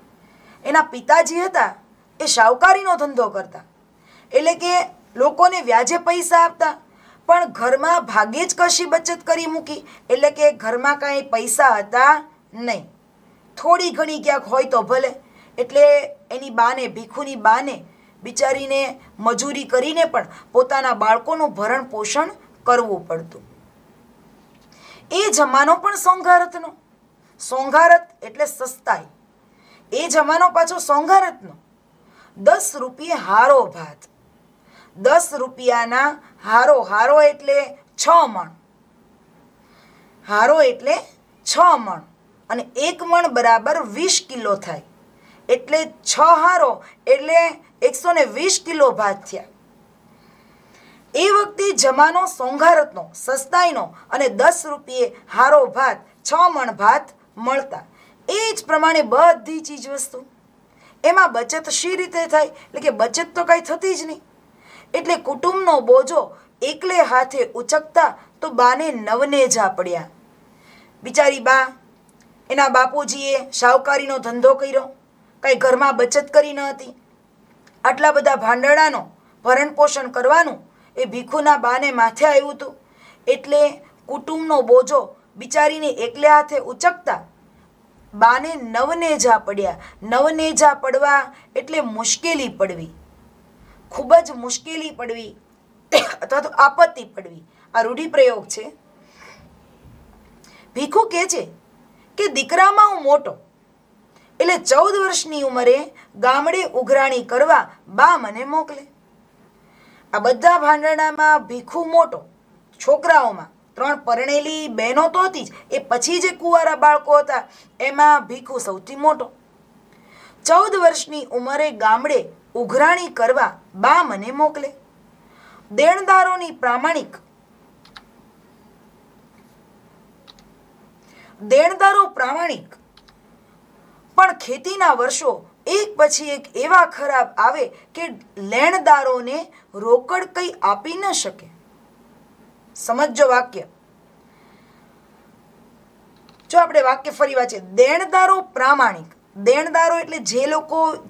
એના પિતાજી હતા એ શાહુકારીનો ધંધો કરતા, એટલે કે લોકોને વ્યાજે પૈસા આપતા, પણ ઘરમાં ભાગ્યે જ કશી બચત કરી મૂકી, એટલે કે ઘરમાં કાંઈ પૈસા હતા નહીં. થોડી ઘણી ક્યાંક હોય તો ભલે. એટલે એની બાને, ભીખુની બાને બિચારીને મજૂરી કરીને પણ પોતાના બાળકોનું ભરણ પોષણ કરવું પડતું. એ જમાનો પણ સોંઘારતનો. સોંઘારત એટલે સસ્તાઈ. એ જમાનો પાછો સોંઘારતનો. 10 રૂપિયે હારો ભાત. 10 રૂપિયાના હારો. હારો એટલે 6 મણ. હારો એટલે 6 મણ અને 1 મણ બરાબર 20 કિલો થાય. એટલે 6 હારો એટલે 120 કિલો ભાત થયા. એ વખતે જમાનો સોંઘારતનો, સસ્તાઈનો અને 10 રૂપિયે હારો ભાત, 6 મણ ભાત મળતા. એ જ પ્રમાણે બધી ચીજ વસ્તુ. એમાં બચત શી રીતે થાય? એટલે કે બચત તો કાંઈ થતી જ નહીં. એટલે કુટુંબનો બોજો એકલે હાથે ઉચકતા તો બાને નવનેજા પડ્યા. બિચારી બા, એના બાપુજીએ શાહુકારીનો ધંધો કર્યો, કાંઈ ઘરમાં બચત કરી ન હતી. આટલા બધા ભાંડડાનો ભરણ પોષણ કરવાનું એ ભીખુના બાને માથે આવ્યું હતું. એટલે કુટુંબનો બોજો બિચારીને એકલે હાથે ઉચકતા બાને નવનેજા પડ્યા. નવનેજા પડવા એટલે મુશ્કેલી પડવી, ખૂબ જ મુશ્કેલી પડવી અથવા તો આપત્તિ પડવી. આ રૂઢિપ્રયોગ છે. ભીખુ કહે છે કે દીકરામાં હું મોટો, એટલે 14 વર્ષની ઉંમરે ગામડે ઉઘરાણી કરવા બા મને મોકલે. આ બધા ભાંડણામાં ભીખુ મોટો. છોકરાઓમાં 3 પરણેલી બહેનો તો હતી જ, એ પછી જે કુંવારા બાળકો હતા એમાં ભીખુ સૌથી મોટો. 14 વર્ષની ઉંમરે ગામડે ઉઘરાણી કરવા બા મને મોકલે. દેણદારોની પ્રામાણિક પણ ખેતીના વર્ષો એક પછી એક એવા ખરાબ આવે કે લેણદારોને રોકડ કંઈ આપી ન શકે. સમજો વાક્ય. જો આપણે વાક્ય ફરી વાંચીએ, દેણદારો પ્રામાણિક. દેણદારો એટલે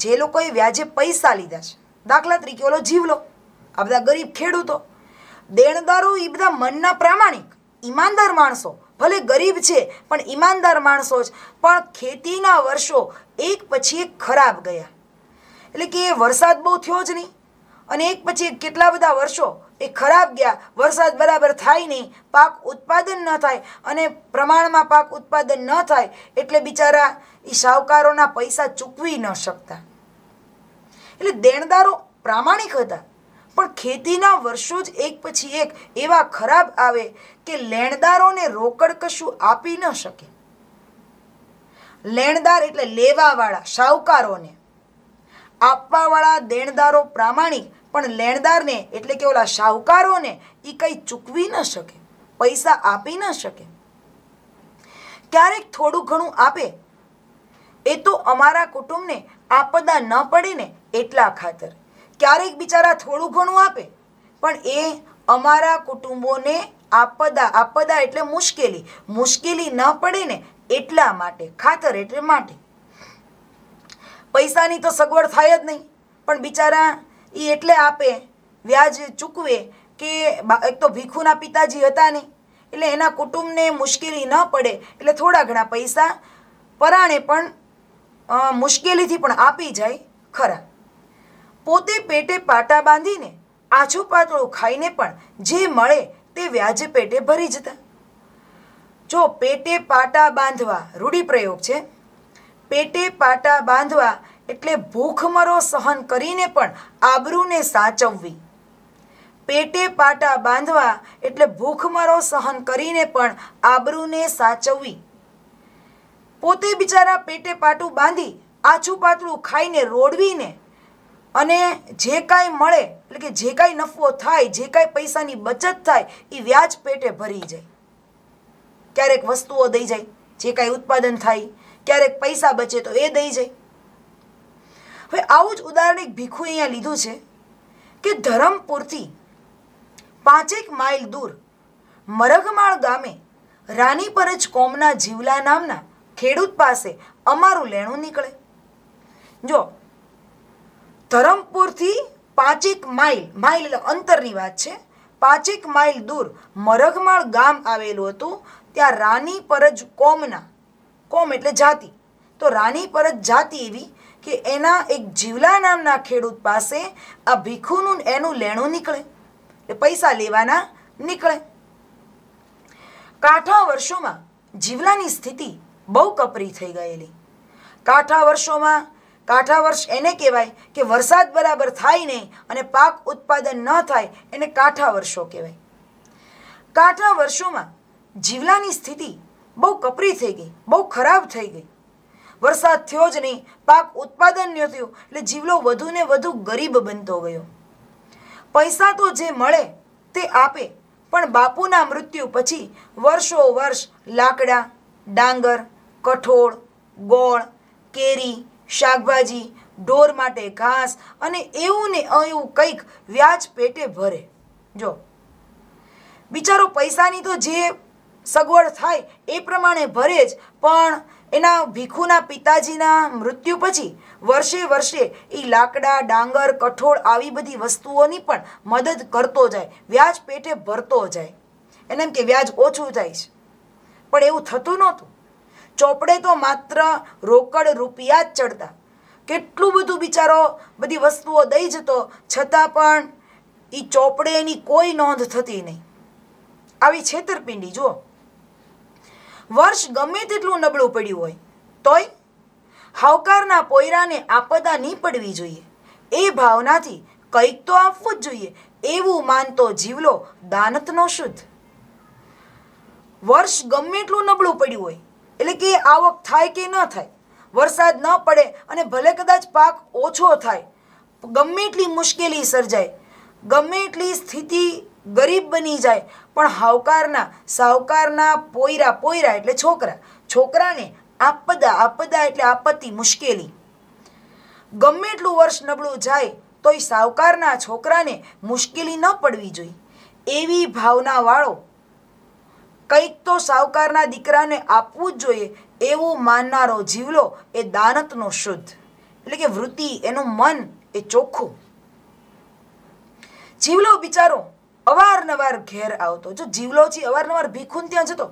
જે લોકોએ વ્યાજે પૈસા લીધા છે. દાખલા તરીકે ઓલો જીવલો, આ બધા ગરીબ ખેડૂતો. દેણદારો એ બધા મનના પ્રામાણિક, ઈમાનદાર માણસો. ભલે ગરીબ છે પણ ઈમાનદાર માણસો જ. પણ ખેતીના વર્ષો એક પછી એક ખરાબ ગયા. એટલે કે વરસાદ બહુ થયો જ નહીં અને એક પછી એક કેટલા બધા વર્ષો એ ખરાબ ગયા. વરસાદ બરાબર થાય નહીં, પાક ઉત્પાદન ન થાય અને પ્રમાણમાં પાક ઉત્પાદન ન થાય એટલે બિચારા એ શાહુકારોના પૈસા ચૂકવી ન શકતા. એટલે દેણદારો પ્રામાણિક હતા પણ ખેતીના વર્ષો જ એક પછી એક એવા ખરાબ આવે કે લેણદારોને રોકડ કશું આપી ન શકે. લેણદાર એટલે લેવાવાળા, શાહુકારોને. આપવાવાળા દેણદારો પ્રામાણિક પણ લેણદારને એટલે કે ઓલા શાહુકારોને એ કંઈ ચૂકવી ન શકે, પૈસા આપી ન શકે. ક્યારેક થોડું ઘણું આપે એ તો અમારા કુટુંબને આપદા ન પડે ને એટલા ખાતર. ક્યારેક બિચારા થોડું ઘણું આપે પણ એ અમારા કુટુંબોને આપદા એટલે મુશ્કેલી ન પડે ને એટલા માટે. ખાતર એટલે માટે. પૈસાની તો સગવડ થાય જ નહીં પણ બિચારા એ એટલે આપે, વ્યાજ ચૂકવે કે એક તો ભીખુના પિતાજી હતા નહીં એટલે એના કુટુંબને મુશ્કેલી ન પડે એટલે થોડા ઘણા પૈસા પરાણે પણ મુશ્કેલીથી પણ આપી જાય ખરા. પોતે પેટે પાટા બાંધીને આછું પાતળું ખાઈને પણ જે મળે તે વ્યાજ પેટે ભરી જતા. જો પેટે પાટા બાંધવા રૂઢિપ્રયોગ છે. પેટે પાટા બાંધવા એટલે ભૂખમરો સહન કરીને પણ આબરૂને સાચવવી. પેટે પાટા બાંધવા એટલે ભૂખમરો સહન કરીને પણ આબરૂને સાચવવી. પોતે બિચારા પેટે પાટું બાંધી આછું પાતળું ખાઈને રોડવીને અને જે કાંઈ મળે એટલે કે જે કાંઈ નફો થાય, જે કાંઈ પૈસાની બચત થાય એ વ્યાજ પેટે ભરી જાય. ક્યારેક વસ્તુઓ દઈ જાય, જે કાંઈ ઉત્પાદન થાય, ક્યારેક પૈસા બચે તો એ દઈ જાય. હવે આવું જ ઉદાહરણ એક ભીખુએ અહીંયા લીધું છે કે ધરમપુરથી 5 માઇલ દૂર મરઘમાળ ગામે રાનીપરજ કોમના જીવલા નામના ખેડૂત પાસે અમારું લેણું નીકળે. જો ધરમપુરથી 5 માઇલ એટલે અંતરની વાત છે. 5 માઇલ દૂર મરઘમાળ ગામ આવેલું હતું. ત્યાં રાનીપરજ કોમ એટલે જાતિ. તો રાનીપરજ જાતિ એવી કે એના એક જીવલા નામના ખેડૂત પાસે આ ભીખુનું એનું લેણું નીકળે, એ પૈસા લેવાના નીકળે. કાંઠા વર્ષોમાં જીવલાની સ્થિતિ બહુ કપરી થઈ ગયેલી. કાંઠા વર્ષ એને કહેવાય કે વરસાદ બરાબર થાય નહીં અને પાક ઉત્પાદન ન થાય એને કાંઠા વર્ષો કહેવાય. કાંઠા વર્ષોમાં જીવલાની સ્થિતિ બહુ કપરી થઈ ગઈ, બહુ ખરાબ થઈ ગઈ. વરસાદ થયો જ નહીં, પાક ઉત્પાદન ન થયું એટલે જીવલો વધુ ને વધુ ગરીબ બનતો ગયો. પૈસા તો જે મળે તે આપે પણ બાપુના મૃત્યુ પછી વર્ષ લાકડા, ડાંગર, કઠોળ, ગોળ, કેરી, શાકભાજી, ઢોર માટે ઘાસ અને એવું ને એવું કંઈક વ્યાજ પેટે ભરે. જો બિચારો પૈસાની તો જે સગવડ થાય એ પ્રમાણે ભરે જ, પણ એના ભીખુના પિતાજીના મૃત્યુ પછી વર્ષે એ લાકડા, ડાંગર, કઠોળ આવી બધી વસ્તુઓની પણ મદદ કરતો જાય, વ્યાજ પેટે ભરતો જાય. એને એમ કે વ્યાજ ઓછું થાય છે પણ એવું થતું નહોતું. ચોપડે તો માત્ર રોકડ રૂપિયા જ ચડતા. કેટલું બધું બિચારો બધી વસ્તુઓ દઈ જતો છતાં પણ એ ચોપડે એની કોઈ નોંધ થતી નહીં. આવી છેતરપિંડી. જુઓ, વર્ષ ગમે તેટલું નબળું પડ્યું હોય તોય હાવકારના પોયરાને આપદા નહીં પડવી જોઈએ એ ભાવનાથી કંઈક તો આપવું જ જોઈએ એવું માનતો જીવલો દાનતનો શુદ્ધ. વર્ષ ગમે એટલું નબળું પડ્યું હોય, એટલે કે આવક થાય કે ન થાય, વરસાદ ન પડે અને ભલે કદાચ પાક ઓછો થાય, ગમે એટલી મુશ્કેલી સર્જાય, ગમે એટલી સ્થિતિ ગરીબ બની જાય, પણ સાવકારના પોયરા એટલે છોકરાને આપદા એટલે આપત્તિ, મુશ્કેલી, ગમે એટલું વર્ષ નબળું જાય તોય સાવકારના છોકરાને મુશ્કેલી ન પડવી જોઈએ એવી ભાવનાવાળો, કંઈક તો સાવકારના દીકરાને આપવું જ જોઈએ એવું માનનારો જીવલો એ દાનતનો શુદ્ધ, એટલે કે વૃત્તિ, એનું મન એ ચોખ્ખું. જીવલો બિચારો અવારનવાર ઘેર આવતો. જો જીવલો છે અવારનવાર ભીખુને ત્યાં જતો.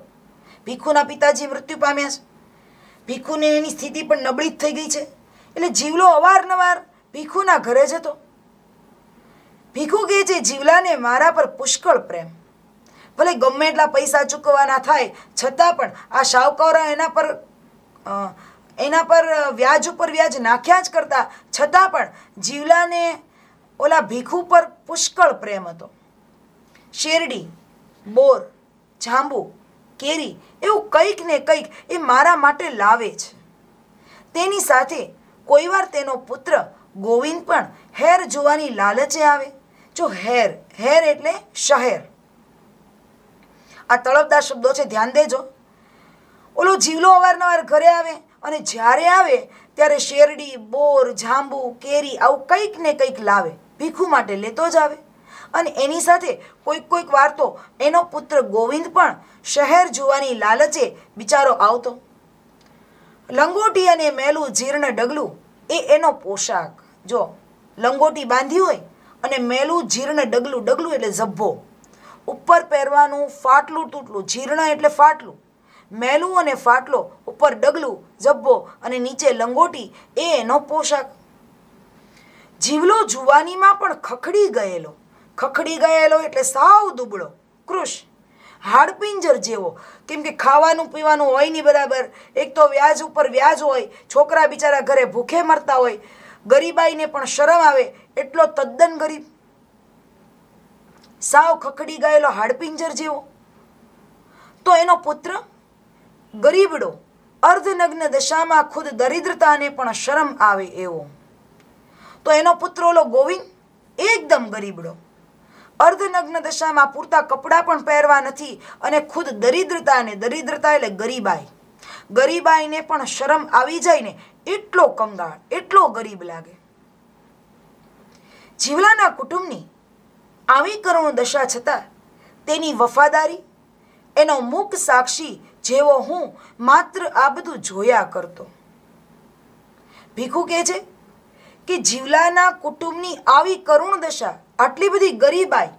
ભીખુના પિતાજી મૃત્યુ પામ્યા છે, ભીખુને એની સ્થિતિ પણ નબળી જ થઈ ગઈ છે, એટલે જીવલો અવારનવાર ભીખુના ઘરે જતો. ભીખુ કહે છે, જીવલાને મારા પર પુષ્કળ પ્રેમ, ભલે ગમે એટલા પૈસા ચૂકવવાના થાય છતાં પણ આ શાહુકારો એના પર વ્યાજ ઉપર વ્યાજ નાખ્યા જ કરતા છતાં પણ જીવલાને ઓલા ભીખુ પર પુષ્કળ પ્રેમ હતો. શેરડી, બોર, જાંબુ, કેરી એવું કંઈક ને કંઈક એ મારા માટે લાવે છે. તેની સાથે કોઈવાર તેનો પુત્ર ગોવિંદ પણ હેર જોવાની લાલચે આવે. જો હેર એટલે શહેર, આ તળપદાર શબ્દો છે, ધ્યાન દેજો. ઓલો જીવલો અવારનવાર ઘરે આવે અને જ્યારે આવે ત્યારે શેરડી, બોર, જાંબુ, કેરી આવું કંઈક ને કંઈક લાવે, ભીખુ માટે લેતો જ આવે. અને એની સાથે કોઈક વાર તો એનો પુત્ર ગોવિંદ પણ શહેર જોવાની લાલચે બિચારો આવતો. લંગોટી અને મેલું જીર્ણ ડગલું એ એનો પોશાક. જો લંગોટી બાંધી હોય અને મેલું જીર્ણ ડગલું એટલે ઝભ્ભો, ઉપર પહેરવાનું ફાટલું તૂટલું, જીર્ણ એટલે ફાટલું, મેલું અને ફાટલો, ઉપર ડગલું ઝભ્ભો અને નીચે લંગોટી એ એનો પોશાક. જીવલો જુવાનીમાં પણ ખખડી ગયેલો એટલે સાવ દુબળો, કૃશ, હાડપિંજર જેવો, કેમ કે ખાવાનું પીવાનું હોય નહીં બરાબર, એક તો વ્યાજ ઉપર વ્યાજ હોય, છોકરા બિચારા ઘરે ભૂખે મરતા હોય, ગરીબાઈને પણ શરમ આવે એટલો તદ્દન ગરીબ, સાવ ખખડી ગયેલો હાડપિંજર જેવો. તો એનો પુત્ર ગરીબડો, અર્ધનગ્ન દશામાં ખુદ દરિદ્રતાને પણ શરમ આવે એવો. તો એનો પુત્ર ઓલો ગોવિંદ એકદમ ગરીબડો, અર્ધનગ્ન દશામાં પૂરતા કપડાં પણ પહેરવા નથી અને ખુદ દરિદ્રતા એટલે ગરીબાઈને પણ શરમ આવી જાય ને એટલો કંગાળ, એટલો ગરીબ લાગે. જીવલાના કુટુંબની આવી કરુણ દશા છતાં તેની વફાદારી, એનો મૂક સાક્ષી જેવો હું માત્ર આ બધું જોયા કરતો. ભીખુ કહે છે કે જીવલાના કુટુંબની આવી કરુણ દશા, આટલી બધી ગરીબાઈ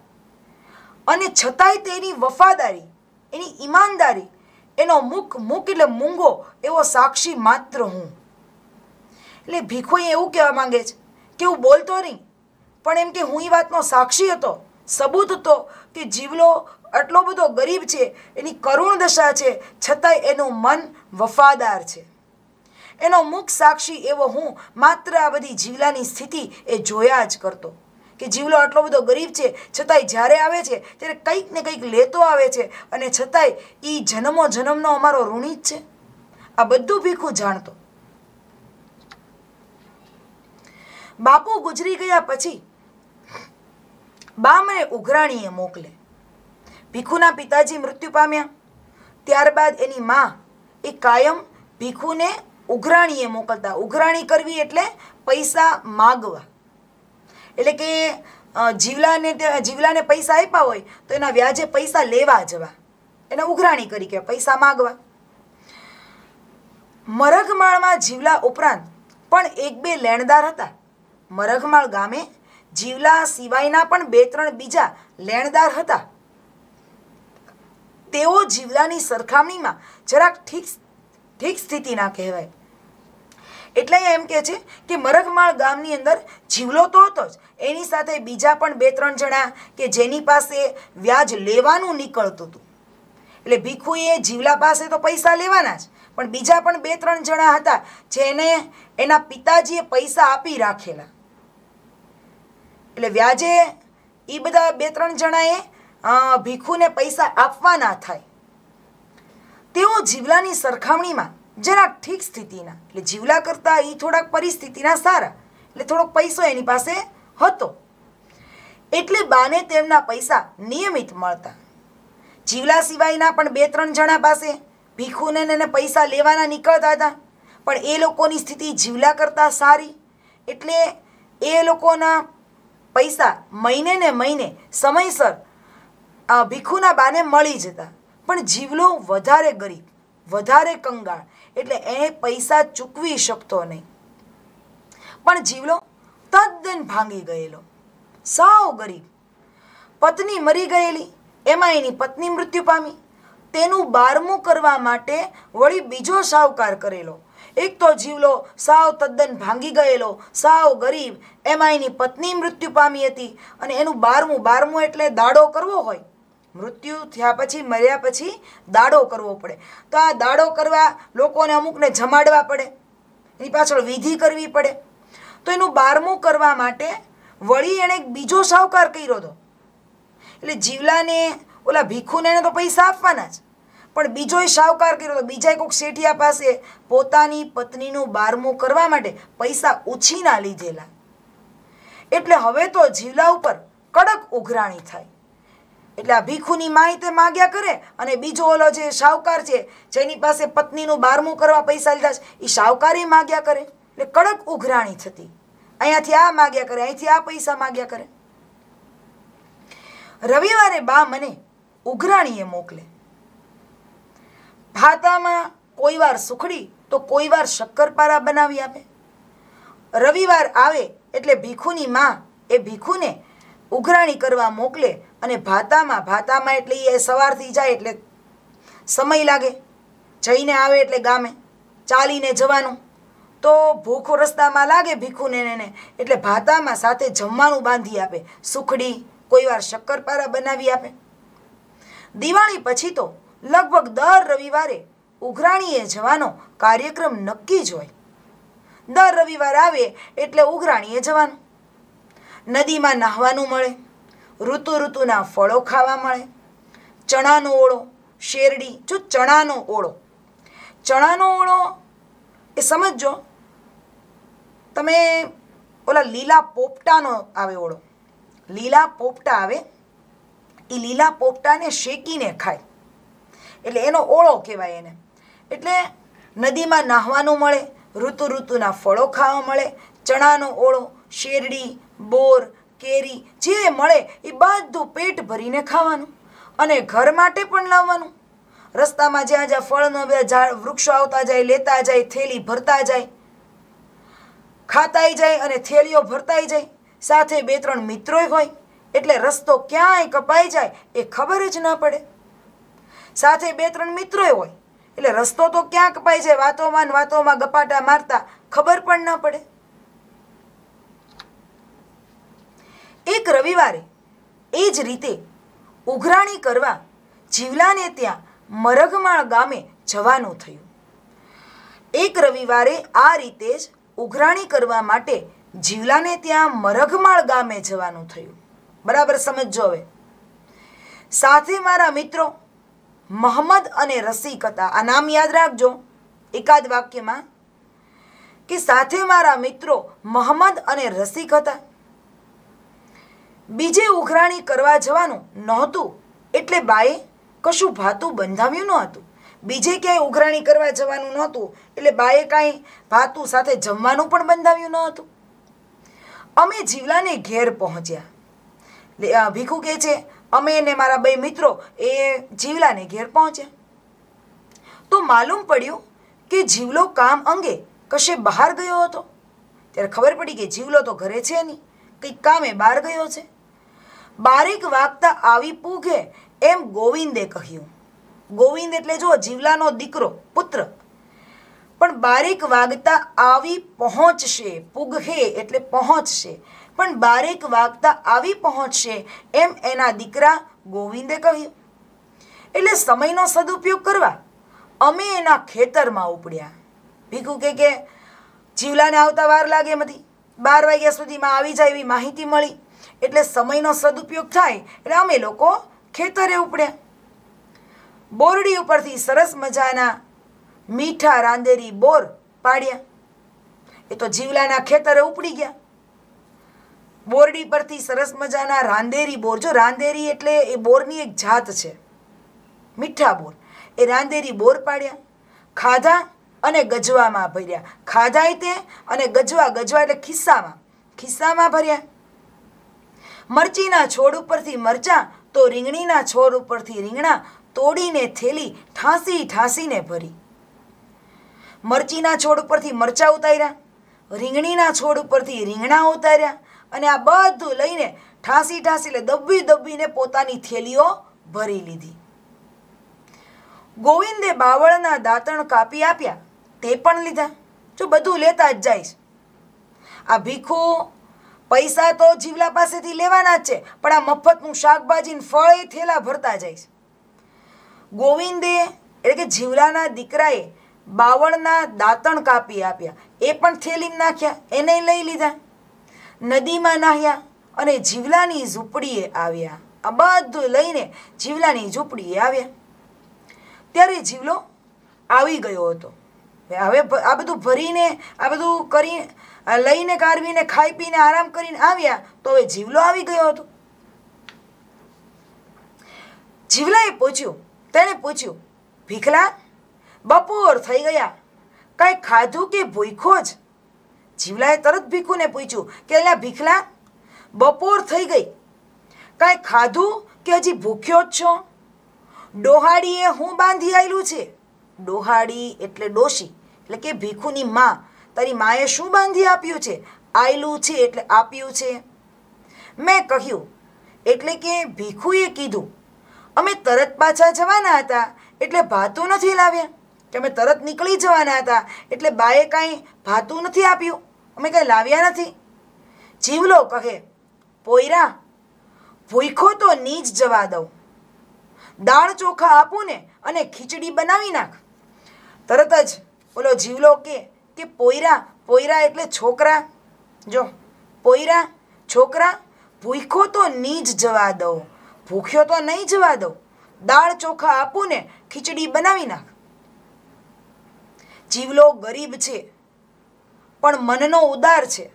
અને છતાંય તેની વફાદારી, એની ઈમાનદારી, એનો મૂક એટલે મૂંગો એવો સાક્ષી માત્ર હું. એટલે ભીખુ એવું કહેવા માંગે છે કે હું બોલતો નહીં, પણ એમ કે હું એ વાતનો સાક્ષી હતો, સબૂત હતો કે જીવલો આટલો બધો ગરીબ છે, એની કરુણ દશા છે, છતાંય એનું મન વફાદાર છે. એનો મુખ સાક્ષી એવો હું માત્ર આ બધી જીવલાની સ્થિતિ એ જોયા જ કરતો કે જીવલો આટલો બધો ગરીબ છે છતાંય જ્યારે આવે છે ત્યારે કંઈક ને કંઈક લેતો આવે છે અને છતાંય એ જન્મનો અમારો ઋણી જ છે. આ બધું ભીખુ જાણતો. બાપુ ગુજરી ગયા પછી બા મને ઉઘરાણીએ મોકલે. ભીખુના પિતાજી મૃત્યુ પામ્યા ત્યારબાદ એની માં એ કાયમ ભીખુને ઉઘરાણીએ મોકલતા. ઉઘરાણી કરવી એટલે પૈસા માગવા, એટલે કે જીવલાને પૈસા આપ્યા હોય તો એના વ્યાજે પૈસા લેવા જવા, એને ઉઘરાણી કરી કે પૈસા માગવા. મરઘમાળમાં જીવલા ઉપરાંત પણ એક બે લેણદાર હતા. મરઘમાળ ગામે જીવલા સિવાયના પણ 2-3 બીજા લેણદાર હતા. તેઓ જીવલાની સરખામણીમાં જરાક ઠીક સ્થિતિના કહેવાય. એટલે એમ કહે છે કે મરઘમાળ ગામની અંદર જીવલો તો હતો જ, એની સાથે બીજા પણ 2-3 જણા કે જેની પાસે વ્યાજ લેવાનું નીકળતું હતું. એટલે ભીખુએ જીવલા પાસે તો પૈસા લેવાના જ, પણ બીજા પણ 2-3 જણા હતા જેને એના પિતાજીએ પૈસા આપી રાખેલા. એટલે વ્યાજે એ બધા 2-3 જણાએ ભીખુને પૈસા આપવાના થાય. તેઓ જીવલાની સરખામણીમાં જરાક ઠીક સ્થિતિના, એટલે જીવલા કરતાં એ થોડાક પરિસ્થિતિના સારા, એટલે થોડોક પૈસો એની પાસે હતો, એટલે બાને તેમના પૈસા નિયમિત મળતા. જીવલા સિવાયના પણ 2-3 જણા પાસે ભીખુને એને પૈસા લેવાના નીકળતા હતા, પણ એ લોકોની સ્થિતિ જીવલા કરતાં સારી, એટલે એ લોકોના પૈસા મહિને ને મહિને સમયસર ભીખુના બાને મળી જતા. પણ જીવલો વધારે ગરીબ, વધારે કંગાળ, એટલે એ પૈસા ચૂકવી શકતો નહીં. પણ જીવલો તદ્દન ભાંગી ગયેલો, સાવ ગરીબ. પત્ની મરી ગયેલી, એમાં એની પત્ની મૃત્યુ પામી. તેનું 12મું કરવા માટે વળી બીજો શાહુકાર કરેલો. એક તો જીવલો સાવ તદ્દન ભાંગી ગયેલો, સાવ ગરીબ, એમાં એની પત્ની મૃત્યુ પામી હતી, અને એનું 12મું એટલે દાડો કરવો હોય. મૃત્યુ થયા પછી, મર્યા પછી દાડો કરવો પડે. તો આ દાડો કરવા લોકોને અમુકને જમાડવા પડે, એની પાછળ વિધિ કરવી પડે. તો એનું 12મું કરવા માટે વળી એણે એક બીજો શાહુકાર કર્યો હતો. એટલે જીવલાને ઓલા ભીખુને તો પૈસા આપવાના જ, પણ બીજો શાહુકાર કર્યો હતો. બીજા કોઈક શેઠિયા પાસે પોતાની પત્નીનું 12મું કરવા માટે પૈસા ઉછીના લીધેલા. એટલે હવે તો જીવલા ઉપર કડક ઉઘરાણી થાય. એટલે આ ભીખુની માય તે માગ્યા કરે, અને બીજો ઓલો જે શાહુકાર છે જેની પાસે પત્નીનું 12મું કરવા પૈસા લીધા છે, એ શાહુકારી માગ્યા કરે. એટલે કડક ઉઘરાણી થતી. અહીંયાથી આ માગ્યા કરે, અહીંથી આ પૈસા માગ્યા કરે. રવિવારે બા મને ઉઘરાણીએ મોકલે. ભાતામાં કોઈ વાર સુખડી તો કોઈ વાર શક્કરપારા બનાવી આપે. રવિવાર આવે એટલે ભીખુની માં એ ભીખુને ઉઘરાણી કરવા મોકલે, અને ભાતામાં એટલે એ સવારથી જાય એટલે સમય લાગે, જઈને આવે એટલે ગામે ચાલીને જવાનું, તો ભૂખ રસ્તામાં લાગે ભીખુને એને, એટલે ભાતામાં સાથે જમવાનું બાંધી આપે. સુખડી, કોઈ વાર શક્કરપારા બનાવી આપે. દિવાળી પછી તો લગભગ દર રવિવારે ઉઘરાણીએ જવાનો કાર્યક્રમ નક્કી જ હોય. દર રવિવાર આવે એટલે ઉઘરાણીએ જવાનું. નદીમાં નાહવાનું મળે, ઋતુના ફળો ખાવા મળે, ચણાનો ઓળો, શેરડી. જો ચણાનો ઓળો એ સમજજો તમે, ઓલા લીલા પોપટાનો આવે ઓળો, લીલા પોપટા આવે, એ લીલા પોપટાને શેકીને ખાય, એટલે એનો ઓળો કહેવાય એને. એટલે નદીમાં નાહવાનું મળે, ઋતુના ફળો ખાવા મળે, ચણાનો ઓળો, શેરડી, બોર, કેરી જે મળે એ બધું પેટ ભરીને ખાવાનું, અને ઘર માટે પણ લાવવાનું. રસ્તામાં જ્યાં જ્યાં ફળનો બધા વૃક્ષો આવતા જાય, લેતા જાય, થેલી ભરતા જાય, ખાતાય જાય અને થેલીઓ ભરતાય જાય. સાથે 2-3 મિત્રોય હોય, એટલે રસ્તો ક્યાંય કપાઈ જાય એ ખબર જ ના પડે. સાથે 2-3 મિત્રોય હોય, એટલે રસ્તો તો ક્યાં કપાઈ જાય, વાતોમાં ગપાટા મારતા ખબર પણ ના પડે. એક રવિવારે એ જ રીતે ઉઘરાણી કરવા જીવલાને ત્યાં મરઘમાળ ગામે જવાનું થયું. એક રવિવારે આ રીતે જ ઉઘરાણી કરવા માટે જીવલાને ત્યાં મરઘમાળ ગામે જવાનું થયું. બરાબર સમજજો હવે. સાથે મારા મિત્રો મહમદ અને રસિક હતા. આ નામ યાદ રાખજો એકાદ વાક્યમાં, કે સાથે મારા મિત્રો મહમદ અને રસિક હતા. બીજે ઉઘરાણી કરવા જવાનું નહોતું, એટલે બાએ કશું ભાતું બંધાવ્યું ન હતું. બીજે ક્યાંય ઉઘરાણી કરવા જવાનું નહોતું, એટલે બાએ કાંઈ ભાતું સાથે જમવાનું પણ બંધાવ્યું ન હતું. અમે જીવલાને ઘેર પહોંચ્યા. ભીખુ કહે છે, અમે ને મારા 2 મિત્રો એ જીવલાને ઘેર પહોંચ્યા. તો માલુમ પડ્યું કે જીવલો કામ અંગે કશે બહાર ગયો હતો. ત્યારે ખબર પડી કે જીવલો તો ઘરે છે નહીં, કંઈક કામે બહાર ગયો છે. 12 વાગતા આવી પૂગે એમ ગોવિંદે કહ્યું. ગોવિંદ એટલે જો જીવલાનો દીકરો, પુત્ર. પણ 12 વાગતા આવી પહોંચશે, પૂગહે એટલે પહોંચશે, પણ 12 વાગતા આવી પહોંચશે એમ એના દીકરા ગોવિંદે કહ્યું. એટલે સમયનો સદુપયોગ કરવા અમે એના ખેતરમાં ઉપડ્યા. ભીખુ કે જીવલાને આવતા વાર લાગે એમાંથી 12 વાગ્યા સુધીમાં આવી જાય એવી માહિતી મળી, એટલે સમયનો સદુપયોગ થાય એટલે અમે લોકો ખેતરે ઉપડ્યા. બોરડી ઉપરથી સરસ મજાના મીઠા રાંદેરી બોર પાડ્યા. એ તો જીવલાના ખેતરે ઉપડી ગયા. બોરડી પરથી સરસ મજાના રાંદેરી બોર, જો રાંદેરી એટલે એ બોરની એક જાત છે, મીઠા બોર, એ રાંદેરી બોર પાડ્યા. ખાધા અને ગજવામાં ભર્યા. ખાધાય તે અને ગજવા એટલે ખિસ્સામાં ભર્યા. મરચીના છોડ ઉપરથી મરચાં તો રીંગણીના છોડ ઉપરથી રીંગણા તોડીને થેલી ઠાંસીને ભરી. મરચીના છોડ ઉપરથી મરચાં ઉતાર્યા, રીંગણીના છોડ ઉપરથી રીંગણા ઉતાર્યા અને આ બધું લઈને ઠાંસી એટલે દબીને પોતાની થેલીઓ ભરી લીધી. ગોવિંદે બાવળના દાંતણ કાપી આપ્યા, તે પણ લીધા. જો બધું લેતા જ જઈશ. આ ભીખુ પૈસા તો જીવલા પાસેથી લેવાના જ છે, પણ આ મફતનું શાકભાજી ફળ એ થેલા ભરતા જઈશ. ગોવિંદે એટલે કે જીવલાના દીકરાએ બાવળના દાંતણ કાપી આપ્યા, એ પણ થેલીમાં નાખ્યા, એને લઈ લીધા. નદીમાં નાહ્યા અને જીવલાની ઝૂંપડીએ આવ્યા. આ બધું લઈને જીવલાની ઝૂંપડીએ આવ્યા. ત્યારે જીવલો આવી ગયો હતો. હવે આ બધું ભરીને, આ બધું કરી લઈને કારવીને ખાઈ પીને આરામ કરીને આવ્યા તો હવે જીવલો આવી ગયો હતો. જીવલાએ તેણે પૂછ્યું, ભીખલા, બપોર થઈ ગયા, કાંઈ ખાધું કે ભૂખ્યો જ? જીવલાએ તરત ભીખુને પૂછ્યું કે એલા ભીખલા, બપોર થઈ ગઈ, કાંઈ ખાધું કે હજી ભૂખ્યો જ છો? ડોહાડીએ હું બાંધી આવેલું છે? ડોહાડી એટલે ડોશી, એટલે કે ભીખુની માં. તારી માએ શું બાંધી આપ્યું છે? આયલું છે એટલે આપ્યું છે. મેં કહ્યું, એટલે કે ભીખુએ કીધું, અમે તરત પાછા જવાના હતા એટલે ભાતું નથી લાવ્યા, કે અમે તરત નીકળી જવાના હતા એટલે બાએ કાંઈ ભાતું નથી આપ્યું, અમે કાંઈ લાવ્યા નથી. જીવલો કહે, પોયરા, ભૂખ્યો તો નીચ જવા દઉં, દાળ ચોખા આપું ને અને ખીચડી બનાવી નાખ. તરત જ બોલો જીવલો કે પોયરા એટલે છોકરા. જો પોયરા, છોકરા, ભૂખ્યો તો નીચ જવા દઉં, ભૂખ્યો તો નહીં જવા દઉં, દાળ ચોખા આપું ને ખીચડી બનાવી નાખ. જીવલો ગરીબ છે પણ મનનો ઉદાર છે.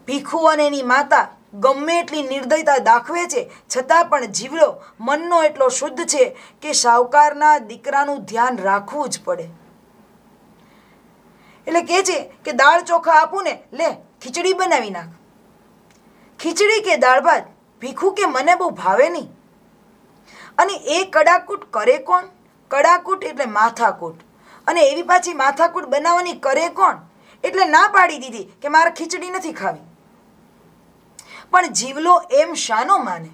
ભીખુ અને એની માતા ગમે એટલી નિર્દયતા દાખવે છે છતાં પણ જીવલો મનનો એટલો શુદ્ધ છે કે શાહુકારના દીકરાનું ધ્યાન રાખવું જ પડે. એટલે કહે છે કે દાળ ચોખા આપું ને, લે ખીચડી બનાવી નાખ. ખીચડી કે દાળ ભાત ભીખુ કે મને બહુ ભાવે નહીં. અને એ કડાકૂટ કરે કોણ? કડાકૂટ એટલે માથાકૂટ, અને એવી પાછી માથાકૂટ બનાવવાની કરે કોણ? એટલે ના પાડી દીધી કે મારે ખીચડી નથી ખાવી. પણ જીવલો એમ શાનો માને?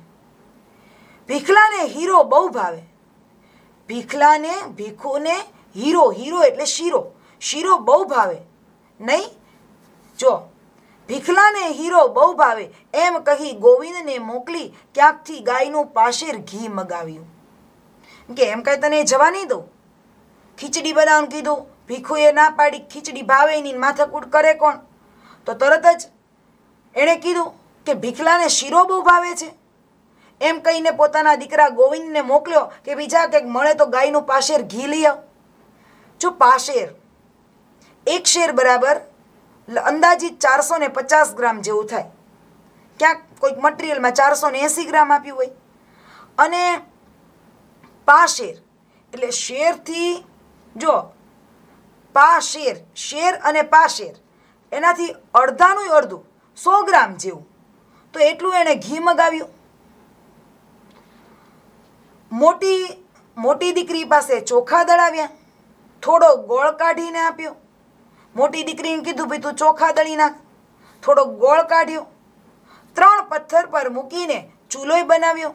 ભીખલાને હીરો બહુ ભાવે. ભીખુને હીરો એટલે શીરો બહુ ભાવે નહીં. જો ભીખલાને હીરો બહુ ભાવે એમ કહી ગોવિંદને મોકલી ક્યાંકથી ગાયનું પાશેર ઘી મગાવ્યું. કે એમ કાંઈ તને જવા નહીં દઉં. ખીચડી બનાવવાનું કીધું, ભીખુએ ના પાડી, ખીચડી ભાવે નહીં, માથાકૂટ કરે કોણ? તો તરત જ એણે કીધું કે ભીખલાને શીરો બહુ ભાવે છે. એમ કહીને પોતાના દીકરા ગોવિંદને મોકલ્યો કે બીજા કંઈક મળે તો ગાયનું પાશેર ઘી લઈ આવ. જો પાશેર, એક શેર બરાબર અંદાજિત 450 ગ્રામ જેવું થાય. ક્યાંક કોઈક મટીરિયલમાં 480 ગ્રામ આપ્યું હોય. અને પાશેર એટલે શેરથી, જો પાશેર, શેર અને પાશેર એનાથી અડધાનું અડધું 100 ગ્રામ જેવું, તો એટલું એણે ઘી મગાવ્યું. મોટી દીકરી પાસે ચોખા દળાવ્યા, થોડો ગોળ કાઢીને આપ્યો. મોટી દીકરીને કીધું, ભાઈ તું ચોખા દળી નાખ. થોડો ગોળ કાઢ્યો. 3 પથ્થર પર મૂકીને ચૂલોય બનાવ્યો.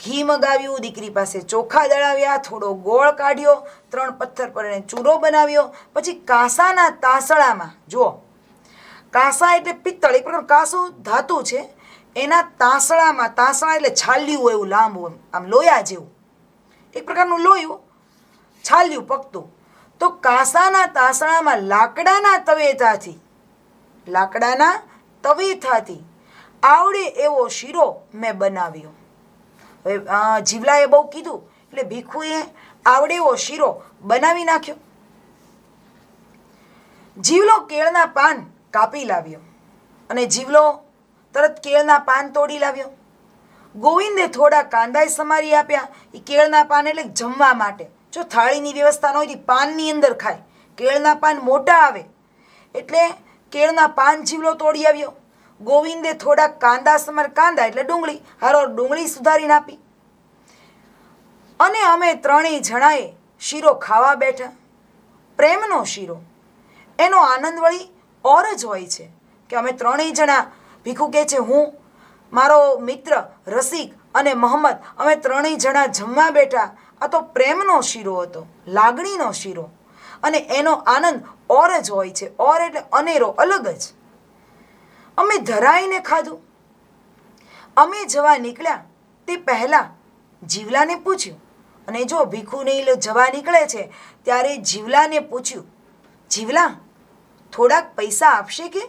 ઘી મગાવ્યું, દીકરી પાસે ચોખા દળાવ્યા, થોડો ગોળ કાઢ્યો, 3 પથ્થર પર એને ચૂલો બનાવ્યો. પછી કાંસાના તાસળામાં, જુઓ કાંસા એટલે પિત્તળ, એક પ્રકાર કાંસું ધાતુ છે, એના તાસળામાં, તાસળા એટલે છાલ્યું હોય એવું લાંબુ, આમ લોયા જેવું, એક પ્રકારનું લોયું, છાલ્યું પકતું. તો કાંસાના તાસળામાં લાકડાના તવેથાથી આવડે એવો શીરો મેં બનાવ્યો. હવે જીવલાએ બહુ કીધું એટલે ભીખુએ આવડે એવો શીરો બનાવી નાખ્યો. જીવલો કેળના પાન કાપી લાવ્યો અને જીવલો તરત કેળના પાન તોડી લાવ્યો. ગોવિંદે થોડા કાંદાય સમારી આપ્યા. એ કેળના પાન એટલે જમવા માટે. જો થાળીની વ્યવસ્થા ન હોય પાનની અંદર ખાય. કેળના પાન મોટા આવે એટલે કેળના પાન જીવલો તોડી આવ્યો. ગોવિંદે થોડા કાંદા કાંદા એટલે ડુંગળી ડુંગળી સુધારીને આપી. અને અમે ત્રણેય જણાએ શીરો ખાવા બેઠા. પ્રેમનો શીરો એનો આનંદ વળી ઓર જ હોય છે કે અમે ત્રણેય જણા, ભીખુ કહે છે, હું, મારો મિત્ર રસિક અને મોહમ્મદ, અમે ત્રણેય જણા જમવા બેઠા. આ તો પ્રેમનો શીરો હતો, લાગણીનો શીરો, અને એનો આનંદ ઓર જ હોય છે. ઓર એટલે અનેરો, અલગ જ. અમે ધરાઈને ખાધું. અમે જવા નીકળ્યા તે પહેલાં જીવલાને પૂછ્યું. અને જો ભીખુને જવા નીકળે છે ત્યારે જીવલાને પૂછ્યું, જીવલા, થોડાક પૈસા આપશે કે?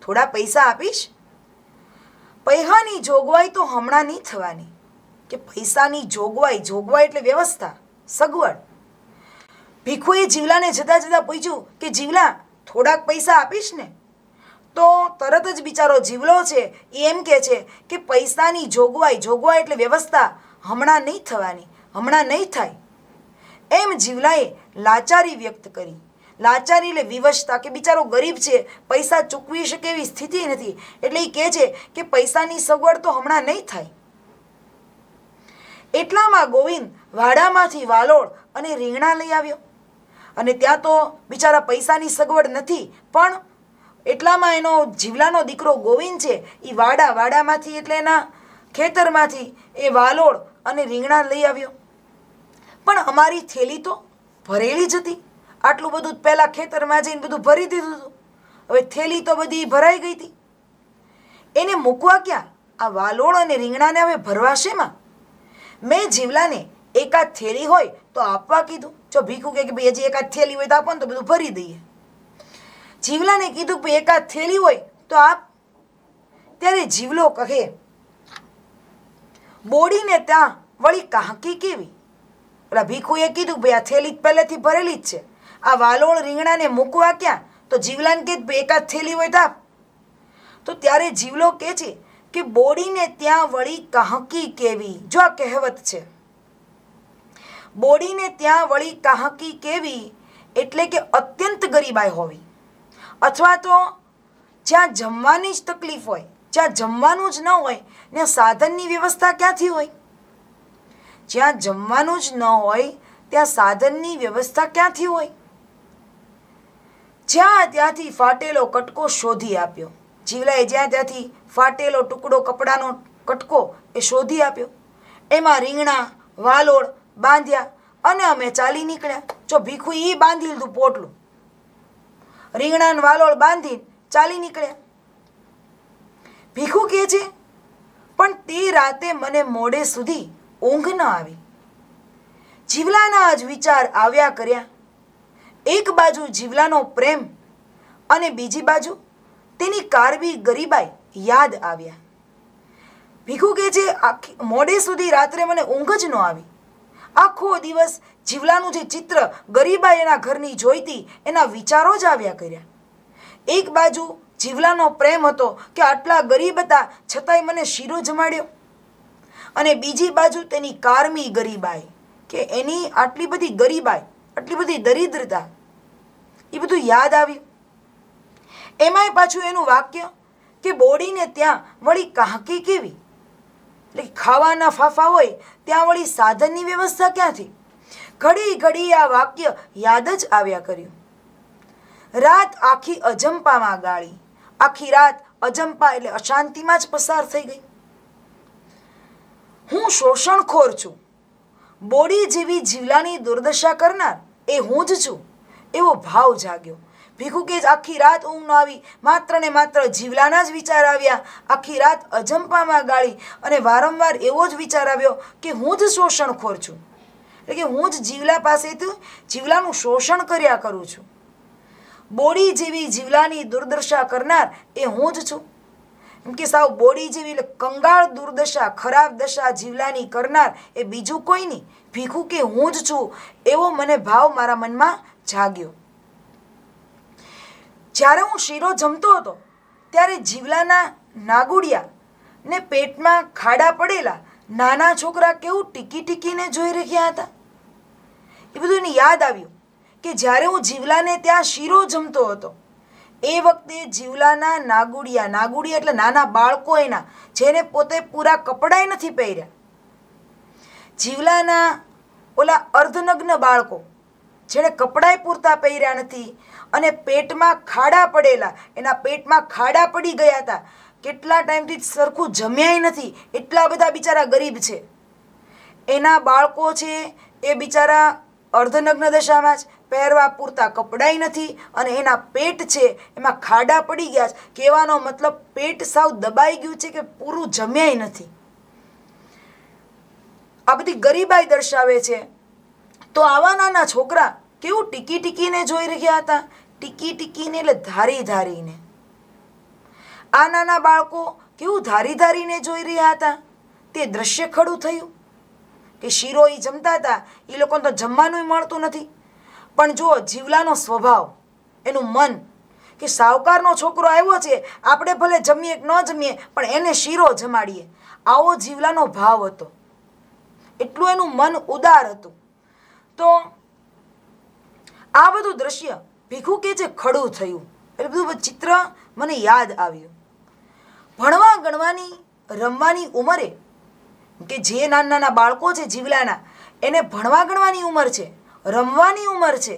થોડા પૈસા આપીશ? પૈસાની જોગવાઈ તો હમણાં નહીં થવાની. કે પૈસાની જોગવાઈ એટલે વ્યવસ્થા, સગવડ. ભીખુએ જીવલાને જતા જતા પૂછ્યું કે જીવલા, થોડાક પૈસા આપીશ ને? તો તરત જ બિચારો જીવલો છે એ એમ કહે છે કે પૈસાની જોગવાઈ એટલે વ્યવસ્થા હમણાં નહીં થવાની, હમણાં નહીં થાય. એમ જીવલાએ લાચારી વ્યક્ત કરી. લાચારી એટલે વિવશતા, કે બિચારો ગરીબ છે, પૈસા ચૂકવી શકે એવી સ્થિતિ નથી, એટલે એ કહે છે કે પૈસાની સગવડ તો હમણાં નહીં થાય. એટલામાં ગોવિંદ વાડામાંથી વાલોળ અને રીંગણા લઈ આવ્યો. અને ત્યાં તો બિચારા પૈસાની સગવડ નથી, પણ એટલામાં એનો જીવલાનો દીકરો ગોવિંદ છે એ વાડામાંથી એટલે એના ખેતરમાંથી એ વાલોળ અને રીંગણા લઈ આવ્યો. પણ અમારી થેલી તો ભરેલી જ હતી. આટલું બધું પહેલાં ખેતરમાં જઈને બધું ભરી દીધું હતું. હવે થેલી તો બધી ભરાઈ ગઈ હતી. એને મૂકવા ક્યાં? આ વાલોળ અને રીંગણાને હવે ભરવા શેમાં? મેં જીવલાને એકાદ થેલી હોય તો આપવા કીધું. જો ભીખું કે ભાઈ હજી એકાદ થેલી હોય તો આપો ને તો બધું ભરી દઈએ. જીવલાને કીધું કે એકાદ થેલી હોય તો આપ. ત્યારે જીવલો કહે, બોડીને ત્યાં વળી કાંકી કેવી? પેલા ભીખુએ કીધું ભાઈ આ થેલી પહેલેથી ભરેલી જ છે, આ વાલોળ રીંગણાને મૂકવા ક્યાં? તો જીવલાને કે એકાદ થેલી હોય તો આપ. તો ત્યારે જીવલો કહે છે કે બોડીને ત્યાં વળી કાંકી કેવી. જો આ કહેવત છે, બોડીને ત્યાં વળી કાંકી કેવી એટલે કે અત્યંત ગરીબાઈ હોવી, અથવા તો જ્યાં જમવાની જ તકલીફ હોય, જ્યાં જમવાનું જ ન હોય ત્યાં સાધનની વ્યવસ્થા ક્યાંથી હોય? જ્યાં જમવાનું જ ન હોય ત્યાં સાધનની વ્યવસ્થા ક્યાંથી હોય? જ્યાં ત્યાંથી ફાટેલો કટકો શોધી આપ્યો. જીવલાએ જ્યાં ત્યાંથી ફાટેલો ટુકડો કપડાનો કટકો એ શોધી આપ્યો. એમાં રીંગણા વાલોળ બાંધ્યા અને અમે ચાલી નીકળ્યા. જો ભીખુ એ બાંધી લીધું પોટલું, રીંગણા વાલોળ બાંધી ચાલી નીકળ્યા. ભીખુ કહે છે પણ તે રાતે મને મોડે સુધી ઊંઘ ન આવી. જીવલાના જ વિચાર આવ્યા કર્યા. એક બાજુ જીવલાનો પ્રેમ અને બીજી બાજુ તેની કારવી ગરીબાઈ યાદ આવ્યા. ભીખુ કહે છે મોડે સુધી રાત્રે મને ઊંઘ જ ન આવી. આખો દિવસ જીવલાનું જે ચિત્ર ગરીબાઈ એના ઘરની જોઈતી એના વિચારો જ આવ્યા કર્યા. એક બાજુ જીવલાનો પ્રેમ હતો કે આટલા ગરીબ હતા છતાંય મને શીરો જમાડ્યો, અને બીજી બાજુ તેની કારમી ગરીબાઈ, કે એની આટલી બધી ગરીબાઈ, આટલી બધી દરિદ્રતા, એ બધું યાદ આવ્યું. એમાંય પાછું એનું વાક્ય કે બોડીને ત્યાં વળી કાંકી કેવી, એટલે ખાવાના ફાફા હોય ત્યાં વળી સાધનની વ્યવસ્થા ક્યાંથી? ઘડી ઘડી આ વાક્ય યાદ જ આવ્યા કર્યું. રાત આખી અજંપામાં ગાળી. આખી રાત અજંપા એટલે અશાંતિમાં જ પસાર થઈ ગઈ. હું શોષણખોર છું, બોડી જેવી જીવલાની દુર્દશા કરનાર એ હું જ છું, એવો ભાવ જાગ્યો. ભીખુ કે આખી રાત ઊંઘ ન આવી, માત્ર ને માત્ર જીવલાના જ વિચાર આવ્યા. આખી રાત અજંપામાં ગાળી અને વારંવાર એવો જ વિચાર આવ્યો કે હું જ શોષણખોર છું, એટલે કે હું જ જીવલા પાસેથી જીવલાનું શોષણ કર્યા કરું છું. બોડી જેવી જીવલાની દુર્દશા કરનાર એ હું જ છું. એમ કે સાવ બોડી જેવી, એટલે કંગાળ દુર્દશા, ખરાબ દશા જીવલાની કરનાર એ બીજું કોઈ નહીં, ભીખુ કે હું જ છું, એવો મને ભાવ મારા મનમાં જાગ્યો. જ્યારે હું શીરો જમતો હતો ત્યારે જીવલાના નાગુડિયા ને પેટમાં ખાડા પડેલા નાના છોકરા કેવું ટીકી ટીકીને જોઈ રહ્યા હતા. એ બધું એને યાદ આવ્યું કે જ્યારે હું જીવલાને ત્યાં શીરો જમતો હતો એ વખતે જીવલાના નાગુડિયા, નાગુડિયા એટલે નાના બાળકો એના, જેને પોતે પૂરા કપડાય નથી પહેર્યા, જીવલાના ઓલા અર્ધનગ્ન બાળકો જેણે કપડાય પૂરતા પહેર્યા નથી અને પેટમાં ખાડા પડેલા, એના પેટમાં ખાડા પડી ગયા હતા, કેટલા ટાઈમથી સરખું જમ્યાય નથી, એટલા બધા બિચારા ગરીબ છે. એના બાળકો છે એ બિચારા અર્ધનગ્ન દશામાં જ, પહેરવા પૂરતા કપડાય નથી અને એના પેટ છે એમાં ખાડા પડી ગયા છે. કહેવાનો મતલબ પેટ સાવ દબાઈ ગયું છે કે પૂરું જમ્યાય નથી. આ બધી ગરીબાઈ દર્શાવે છે. તો આવા નાના છોકરા કેવું ટીકી ટીકીને જોઈ રહ્યા હતા, ટીકી ટીકીને એટલે ધારી ધારીને. આ નાના બાળકો કેવું ધારી ધારીને જોઈ રહ્યા હતા. તે દ્રશ્ય ખડું થયું કે શીરો એ જમતા હતા, એ લોકોને તો જમવાનું મળતું નથી, પણ જો જીવલાનો સ્વભાવ, એનું મન કે સાવકારનો છોકરો આવ્યો છે, આપણે ભલે જમીએ કે ન જમીએ પણ એને શીરો જમાડીએ, આવો જીવલાનો ભાવ હતો. એટલું એનું મન ઉદાર હતું. તો આ બધું દ્રશ્ય ભીખુ કે જે ખડું થયું, એટલે બધું ચિત્ર મને યાદ આવ્યું. ભણવા ગણવાની રમવાની ઉંમરે, કે જે નાના નાના બાળકો છે જીવલાના, એને ભણવા ગણવાની ઉંમર છે, રમવાની ઉંમર છે,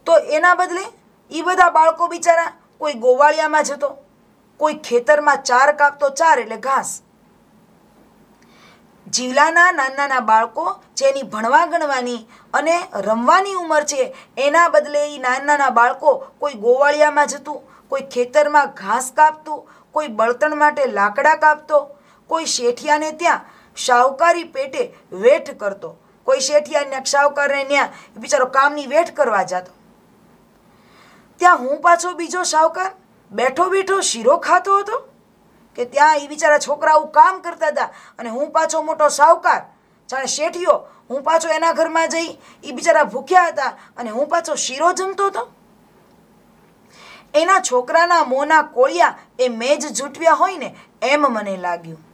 તો એના બદલે એ બધા બાળકો બિચારા કોઈ ગોવાળિયામાં જતો, કોઈ ખેતરમાં ચાર કાપતો, ચાર એટલે ઘાસ. જીવલાના નાના નાના બાળકો જેની ભણવા ગણવાની અને રમવાની ઉંમર છે, એના બદલે એ નાના નાના બાળકો કોઈ ગોવાળિયામાં જતું, કોઈ ખેતરમાં ઘાસ કાપતું, કોઈ બળતણ માટે લાકડા કાપતો, કોઈ શેઠિયાને ત્યાં શાહુકારી પેટે વેઠ કરતો, કોઈ શેઠિયાને શાહુકારને ત્યાં બિચારો કામની વેઠ કરવા જતો. ત્યાં હું પાછો બીજો શાહુકાર બેઠો બેઠો શીરો ખાતો હતો, કે ત્યાં એ બિચારા છોકરાઓ કામ કરતા હતા અને હું પાછો મોટો શાહુકાર જાણે શેઠિયો, હું પાછો એના ઘરમાં જઈ, એ બિચારા ભૂખ્યા હતા અને હું પાછો શીરો જમતો હતો. એના છોકરાના મોંના કોળિયા એ મેજ જૂટવ્યા હોય ને એમ મને લાગ્યું.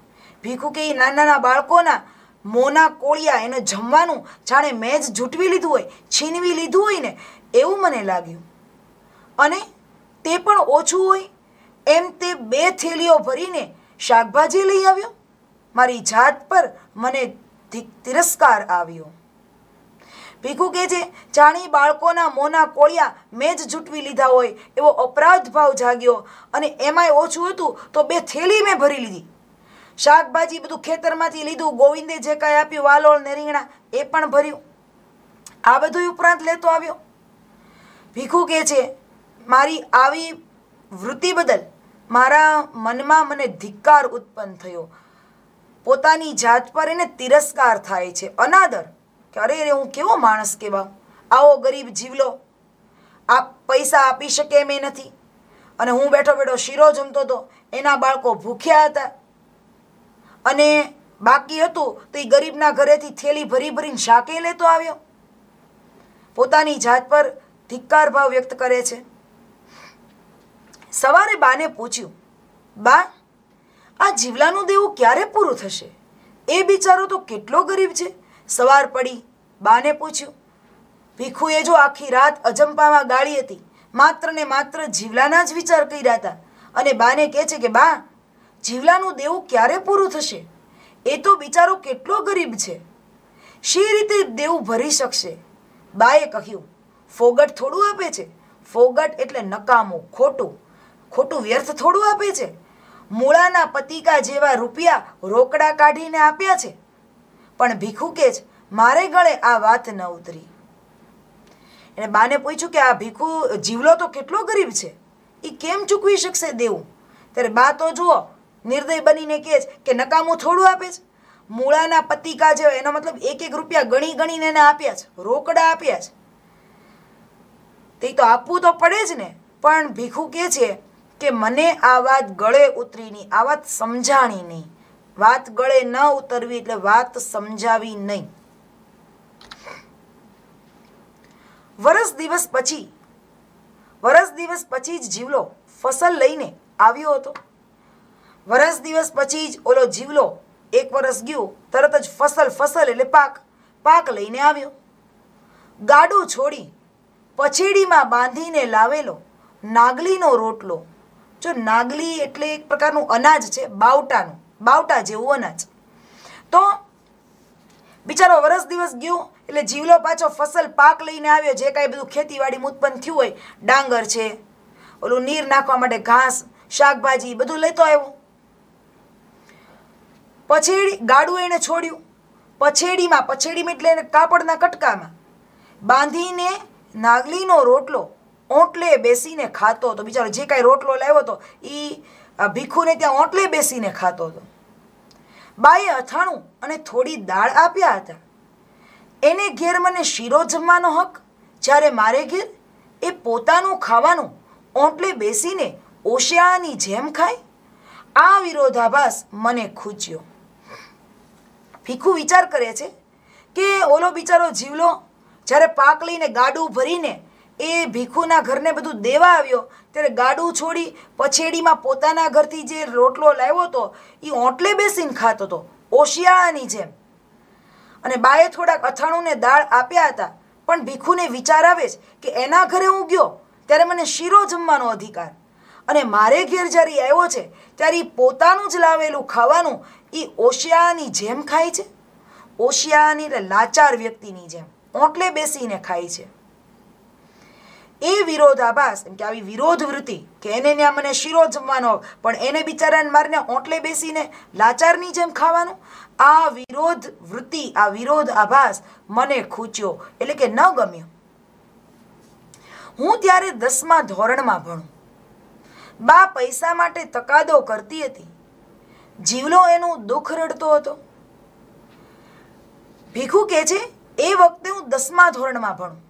ભીખુ કે એ નાના નાના બાળકોના મોંના કોળિયા, એને જમવાનું જાણે મેજ જૂટવી લીધું હોય, છીનવી લીધું હોય ને એવું મને લાગ્યું. અને તે પણ ઓછું હોય એમ તે 2 થેલીઓ ભરીને શાકભાજી લઈ આવ્યો. મારી જાત પર મને તિરસ્કાર આવ્યો. ભીખુ કે છે જાણી બાળકોના મોંના કોળિયા મેજ જૂટવી લીધા હોય એવો અપરાધ ભાવ જાગ્યો, અને એમાંય ઓછું હતું તો 2 થેલી મેં ભરી લીધી. શાકભાજી બધું ખેતરમાંથી લીધું, ગોવિંદે જે કાંઈ આપ્યું, વાલોળ ને રીંગણા એ પણ ભર્યું. આ બધું ઉપરાંત લેતો આવ્યો. ભીખુ કે છે મારી આવી વૃત્તિ બદલ મારા મનમાં મને ધિક્કાર ઉત્પન્ન થયો. પોતાની જાત પર એને તિરસ્કાર થાય છે, અનાદર, કે અરે રે હું કેવો માણસ કહેવાઉં, આવો ગરીબ જીવલો, આ પૈસા આપી શકે એમ નથી, અને હું બેઠો બેઠો શીરો જમતો હતો, એના બાળકો ભૂખ્યા હતા, અને બાકી હતું તો એ ગરીબના ઘરેથી થેલી ભરી ભરીને શાકે લેતો આવ્યો. પોતાની જાત પર ધિક્કાર ભાવ વ્યક્ત કરે છે. સવારે બાને પૂછ્યું, બા આ જીવલાનું દેવું ક્યારે પૂરું થશે? એ બિચારો તો કેટલો ગરીબ છે. સવાર પડી, બાને પૂછ્યું. ભીખુએ જો આખી રાત અજંપામાં ગાળી હતી, માત્ર ને માત્ર જીવલાના જ વિચાર કર્યા હતા, અને બાને કહે છે કે બા જીવલાનું દેવું ક્યારે પૂરું થશે? એ તો બિચારો કેટલો ગરીબ છે, શી રીતે દેવું ભરી શકશે? બાએ કહ્યું, ફોગટ થોડું આપે છે, ફોગટ એટલે નકામું, ખોટું, ખોટું વ્યર્થ થોડું આપે છે. મૂળાના પતિકા જેવા રૂપિયા રોકડા કાઢીને આપ્યા છે. પણ ભીખુ કે જ મારે ગળે આ વાત ન ઉતરી. એને બાને પૂછ્યું કે આ ભીખુ જીવલો તો કેટલો ગરીબ છે, એ કેમ ચૂકવી શકશે દેવું? ત્યારે બા તો જુઓ નિર્દય બનીને કહે છે કે નકામું થોડું આપે છે, મૂળાના પતિકા જેવા, એનો મતલબ 1-1 રૂપિયા ગણી ગણીને એને આપ્યા છે, રોકડા આપ્યા છે. તે તો આપવું તો પડે જ ને. પણ ભીખુ કહે છે કે મને આ વાત ગળે ઉતરી નહીં, આ વાત સમજાણી નહીં. વાત ગળે ન ઉતરવી એટલે વાત સમજાવી નહીં. વરસ દિવસ પછી જ જીવલો ફસલ લઈને આવ્યો હતો. વરસ દિવસ પછી જ ઓલો જીવલો, એક વરસ ગયું તરત જ ફસલ એટલે પાક લઈને આવ્યો. ગાડું છોડી પછેડીમાં બાંધીને લાવેલો નાગલીનો રોટલો. જો નાગલી એટલે એક પ્રકારનું અનાજ છે, બાવટા જેવું અનાજ. તો બિચારો વરસ દિવસ ગયો એટલે જીવલો પાછો પાક લઈને આવ્યો. જે કાંઈ બધું ખેતીવાડીમાં ઉત્પન્ન થયું હોય, ડાંગર છે, ઓલું નીર નાખવા માટે ઘાસ, શાકભાજી બધું લેતો આવ્યો. ગાડું એને છોડ્યું. પછેડીમાં એટલે એને કાપડના કટકામાં બાંધીને નાગલીનો રોટલો ઓટલે બેસીને ખાતો હતો. બિચારો જે કાંઈ રોટલો લાવ્યો હતો એ ભીખુને ત્યાં ઓટલે બેસીને ખાતો હતો. બાએ અથાણું અને થોડી દાળ આપ્યા હતા. એને ઘેર મને શીરો જમવાનો હક, જ્યારે મારે ઘેર એ પોતાનું ખાવાનું ઓટલે બેસીને ઓશિયાની જેમ ખાય. આ વિરોધાભાસ મને ખૂચ્યો. ભીખુ વિચાર કરે છે કે ઓલો બિચારો જીવલો જ્યારે પાક લઈને ગાડું ભરીને એ ભીખુના ઘરને બધું દેવા આવ્યો, ત્યારે ગાડું છોડી પછેડીમાં પોતાના ઘરથી જે રોટલો લાવ્યો હતો એ ઓટલે બેસીને ખાતો હતો ઓશિયાળાની જેમ. અને બાએ થોડાક અથાણું ને દાળ આપ્યા હતા. પણ ભીખુને વિચાર આવે છે કે એના ઘરે હું ગયો ત્યારે મને શીરો જમવાનો અધિકાર, અને મારે ઘેર જ્યારે આવ્યો છે ત્યારે પોતાનું જ લાવેલું ખાવાનું એ ઓશિયાળાની જેમ ખાય છે. ઓશિયાળાની એટલે લાચાર વ્યક્તિની જેમ ઓટલે બેસીને ખાય છે. એ વિરોધાભાસ, એમ કે આવી વિરોધ વૃત્તિ કે એને ત્યાં મને શીરો જમવાનો, પણ એને બિચારાને મારને ઓટલે બેસીને લાચારની જેમ ખાવાનું, આ વિરોધ વૃત્તિ, આ વિરોધ આભાસ મને ખૂચ્યો, એટલે કે ન ગમ્યો. હું ત્યારે 10મા ધોરણમાં ભણું. બા પૈસા માટે તકાદો કરતી હતી. જીવલો એનું દુઃખ રડતો હતો. ભીખુ કહે છે એ વખતે હું 10મા ધોરણમાં ભણું.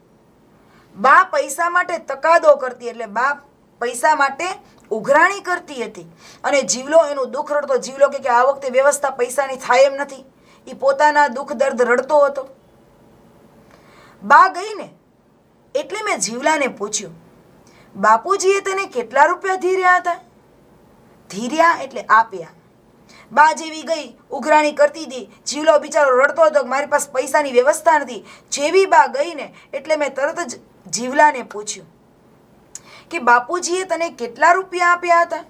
બા પૈસા માટે તકાદો કરતી, એટલે બા પૈસા માટે ઉઘરાણી કરતી હતી અને જીવલો એનું દુઃખ રડતો. જીવલો કે આ વખતે વ્યવસ્થા પૈસાની થાય એમ નથી. એ પોતાના દુઃખ દર્દ રડતો હતો. બા ગઈ ને એટલે મેં જીવલાને પૂછ્યું, બાપુજીએ તને કેટલા રૂપિયા ધીર્યા હતા? ધીર્યા એટલે આપ્યા. બા જેવી ગઈ ઉઘરાણી કરતી હતી. જીવલો બિચારો રડતો હતો કે મારી પાસે પૈસાની વ્યવસ્થા નથી. જેવી બા ગઈ ને એટલે મેં તરત જ જીવલાને પૂછ્યું કે બાપુજીએ તને કેટલા રૂપિયા આપ્યા હતા?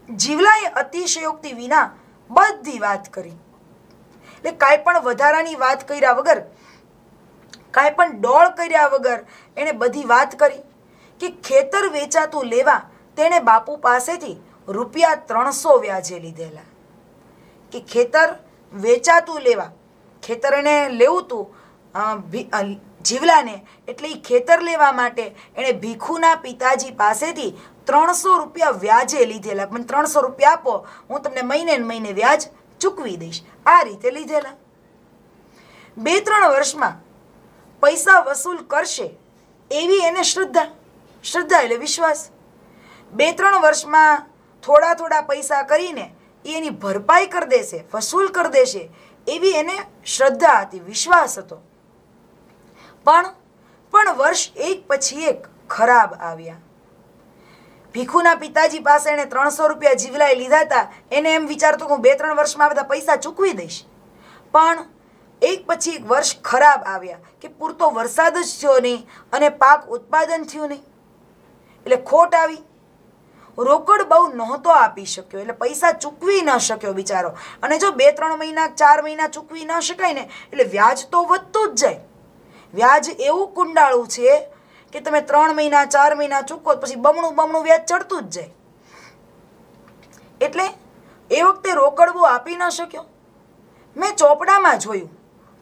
જીવલાએ અતિશયોક્તિ વિના બધી વાત કરી. એટલે કાંઈ પણ વધારાની વાત કર્યા વગર, કાંઈ પણ ડોળ કર્યા વગર એણે બધી વાત કરી કે ખેતર વેચાતું લેવા તેણે બાપુ પાસેથી રૂપિયા 300 વ્યાજે લીધેલા. કે ખેતર વેચાતું લેવા, ખેતર એને લેવું હતું જીવલાને, એટલે એ ખેતર લેવા માટે એણે ભીખુના પિતાજી પાસેથી 300 રૂપિયા વ્યાજે લીધેલા. મને 300 રૂપિયા આપો, હું તમને મહિને ને મહિને વ્યાજ ચૂકવી દઈશ. આ રીતે લીધેલા. 2-3 વર્ષમાં પૈસા વસૂલ કરશે એવી એને શ્રદ્ધા એટલે વિશ્વાસ. 2-3 વર્ષમાં થોડા પૈસા કરીને એની ભરપાઈ કરી દેશે, વસૂલ કરી દેશે એવી એને શ્રદ્ધા હતી, વિશ્વાસ હતો. પણ વર્ષ એક પછી એક ખરાબ આવ્યા. ભીખુના પિતાજી પાસે એને 300 રૂપિયા જીવલાએ લીધા હતા. એને એમ વિચારતો કે હું 2-3 વર્ષમાં બધા પૈસા ચૂકવી દઈશ. પણ એક પછી એક વર્ષ ખરાબ આવ્યા કે પૂરતો વરસાદ જ થયો નહીં અને પાક ઉત્પાદન થયું નહીં, એટલે ખોટ આવી. રોકડ બહુ નહોતો આપી શક્યો, એટલે પૈસા ચૂકવી ન શક્યો બિચારો. અને જો 2-3 મહિના 4 મહિના ચૂકવી ન શકાય ને એટલે વ્યાજ તો વધતું જ જાય. વ્યાજ એવું કુંડાળું છે કે તમે 3 મહિના 4 મહિના ચૂકવો પછી બમણું વ્યાજ ચડતું જ જાય. એટલે એ વખતે રોકડ બહુ આપી ન શક્યો. મેં ચોપડામાં જોયું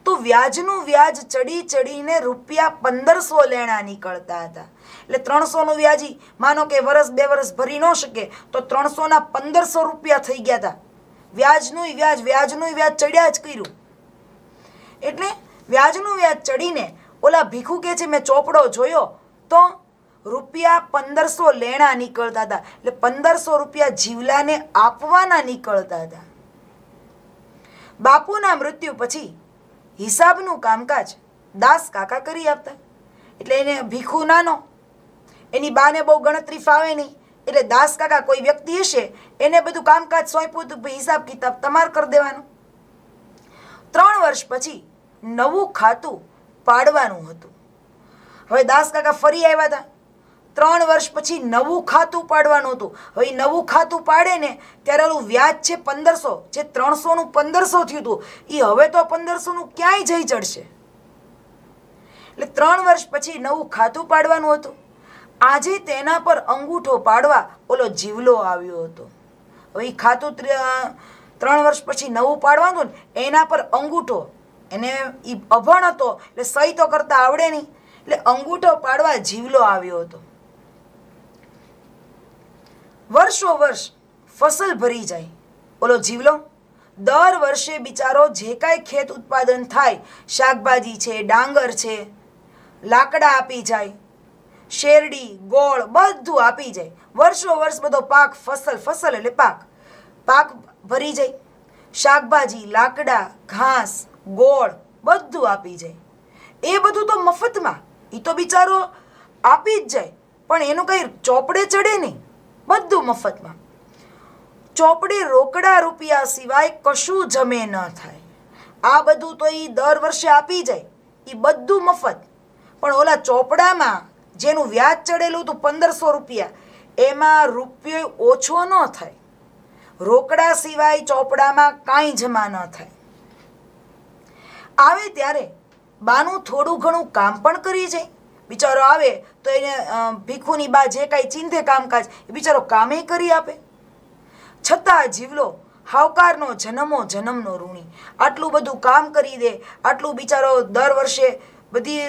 તો વ્યાજનું વ્યાજ ચડીને રૂપિયા 1500 લેણા નીકળતા હતા. એટલે 300નું વ્યાજી માનો કે વર્ષ 2 વર્ષ ભરી ન શકે તો 300ના 1500 રૂપિયા થઈ ગયા હતા. વ્યાજનું વ્યાજ ચડ્યા જ કર્યું. એટલે વ્યાજનું વ્યાજ ચડીને ઓલા ભીખુ કહે છે મેં ચોપડો જોયો તો રૂપિયા 1500 લેણા નીકળતા હતા. એટલે 1500 રૂપિયા જીવલાને આપવાના નીકળતા હતા. બાપુના મૃત્યુ પછી હિસાબનું કામકાજ દાસ કાકા કરી આપતા. એટલે એને ભીખુ નાનો, એની બાને બહુ ગણતરી ફાવે નહીં, એટલે દાસ કાકા કોઈ વ્યક્તિ હશે એને બધું કામકાજ સોંપ્યું હતું, હિસાબ કિતાબ તમારે કરી દેવાનો. 3 વર્ષ પછી નવું ખાતું પાડવાનું હતું. હવે દાસ કાકા ફરી આવ્યા હતા. 3 વર્ષ પછી નવું ખાતું પાડવાનું હતું. હવે નવું ખાતું પાડે ને ત્યારે ઓલું વ્યાજ છે 1500, જે 300નું 1500 થયું હતું એ હવે તો 1500નું ક્યાંય જઈ ચડશે. એટલે 3 વર્ષ પછી નવું ખાતું પાડવાનું હતું. આજે તેના પર અંગૂઠો પાડવા ઓલો જીવલો આવ્યો હતો. હવે એ ખાતું 3 વર્ષ પછી નવું પાડવાનું ને એના પર અંગૂઠો, એને એ અભણ હતો એટલે સહી તો કરતા આવડે નહીં, એટલે અંગૂઠો પાડવા જીવલો આવ્યો હતો. વર્ષો વર્ષ ફસલ ભરી જાય ઓલો જીવલો દર વર્ષે બિચારો જે કાંઈ ખેત ઉત્પાદન થાય, શાકભાજી છે, ડાંગર છે, લાકડા આપી જાય, શેરડી, ગોળ બધું આપી જાય. વર્ષો વર્ષ બધો પાક, ફસલ એટલે પાક ભરી જાય. શાકભાજી, લાકડા, ઘાસ, ગોળ બધું આપી જાય. એ બધું તો મફતમાં, એ તો બિચારો આપી જ જાય, પણ એનું કંઈ ચોપડે ચડે નહીં, બધું મફતમાં. ચોપડે રોકડા રૂપિયા સિવાય કશું જમે ન થાય. આ બધું તો એ દર વર્ષે આપી જાય, એ બધું મફત. પણ ઓલા ચોપડામાં જેનું વ્યાજ ચડેલું હતું 1500 રૂપિયા, એમાં રૂપિયો ઓછો ન થાય. રોકડા સિવાય ચોપડામાં કાંઈ જમા ન થાય. આવે ત્યારે બાનું થોડું ઘણું કામ પણ કરી જાય. બિચારો આવે તો એને ભીખુની બા જે કાંઈ ચીંધે કામકાજ એ બિચારો કામે કરી આપે. છતાં જીવલો હાવકારનો જન્મનો ઋણી. આટલું બધું કામ કરી દે, આટલું બિચારો દર વર્ષે બધી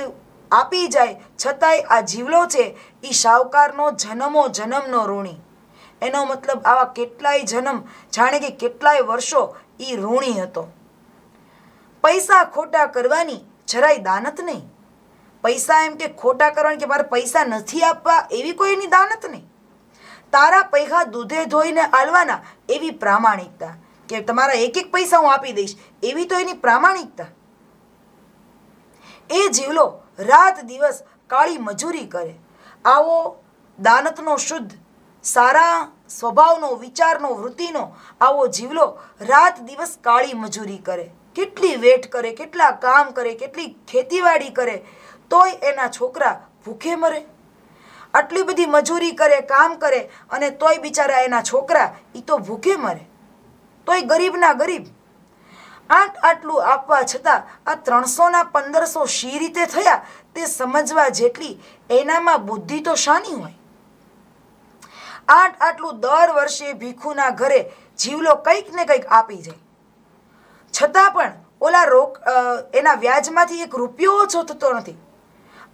આપી જાય, છતાંય આ જીવલો છે એ શાહુકારનો જન્મનો ઋણી. એનો મતલબ આવા કેટલાય જન્મ, જાણે કે કેટલાય વર્ષો એ ઋણી હતો. પૈસા ખોટા કરવાની જરાય દાનત નહીં. પૈસા એમ કે ખોટા કરવાની કે મારે પૈસા નથી આપવા એવી કોઈ એની દાનત નહીં. તારા પૈસા દૂધે ધોઈને આલવાના એવી પ્રામાણિકતા, કે તમારા એક પૈસા હું આપી દઈશ એવી તો એની પ્રામાણિકતા. એ જીવલો રાત દિવસ કાળી મજૂરી કરે. આવો દાનતનો શુદ્ધ, સારા સ્વભાવનો, વિચારનો, વૃત્તિનો આવો જીવલો રાત દિવસ કાળી મજૂરી કરે. કેટલી વેઠ કરે, કેટલા કામ કરે, કેટલી ખેતીવાડી કરે, તોય એના છોકરા ભૂખે મરે. આટલી બધી મજૂરી કરે, કામ કરે, અને તોય બિચારા એના છોકરા એ તો ભૂખે મરે. તોય ગરીબના ગરીબ. આટલું આપવા છતાં આ 300ના 1500 શી રીતે થયા તે સમજવા જેટલી એનામાં બુદ્ધિ તો શાની હોય. આટલું દર વર્ષે ભીખુના ઘરે જીવલો કંઈક ને કંઈક આપી જાય, છતાં પણ ઓલા એના વ્યાજમાંથી 1 રૂપિયો ઓછો થતો નથી.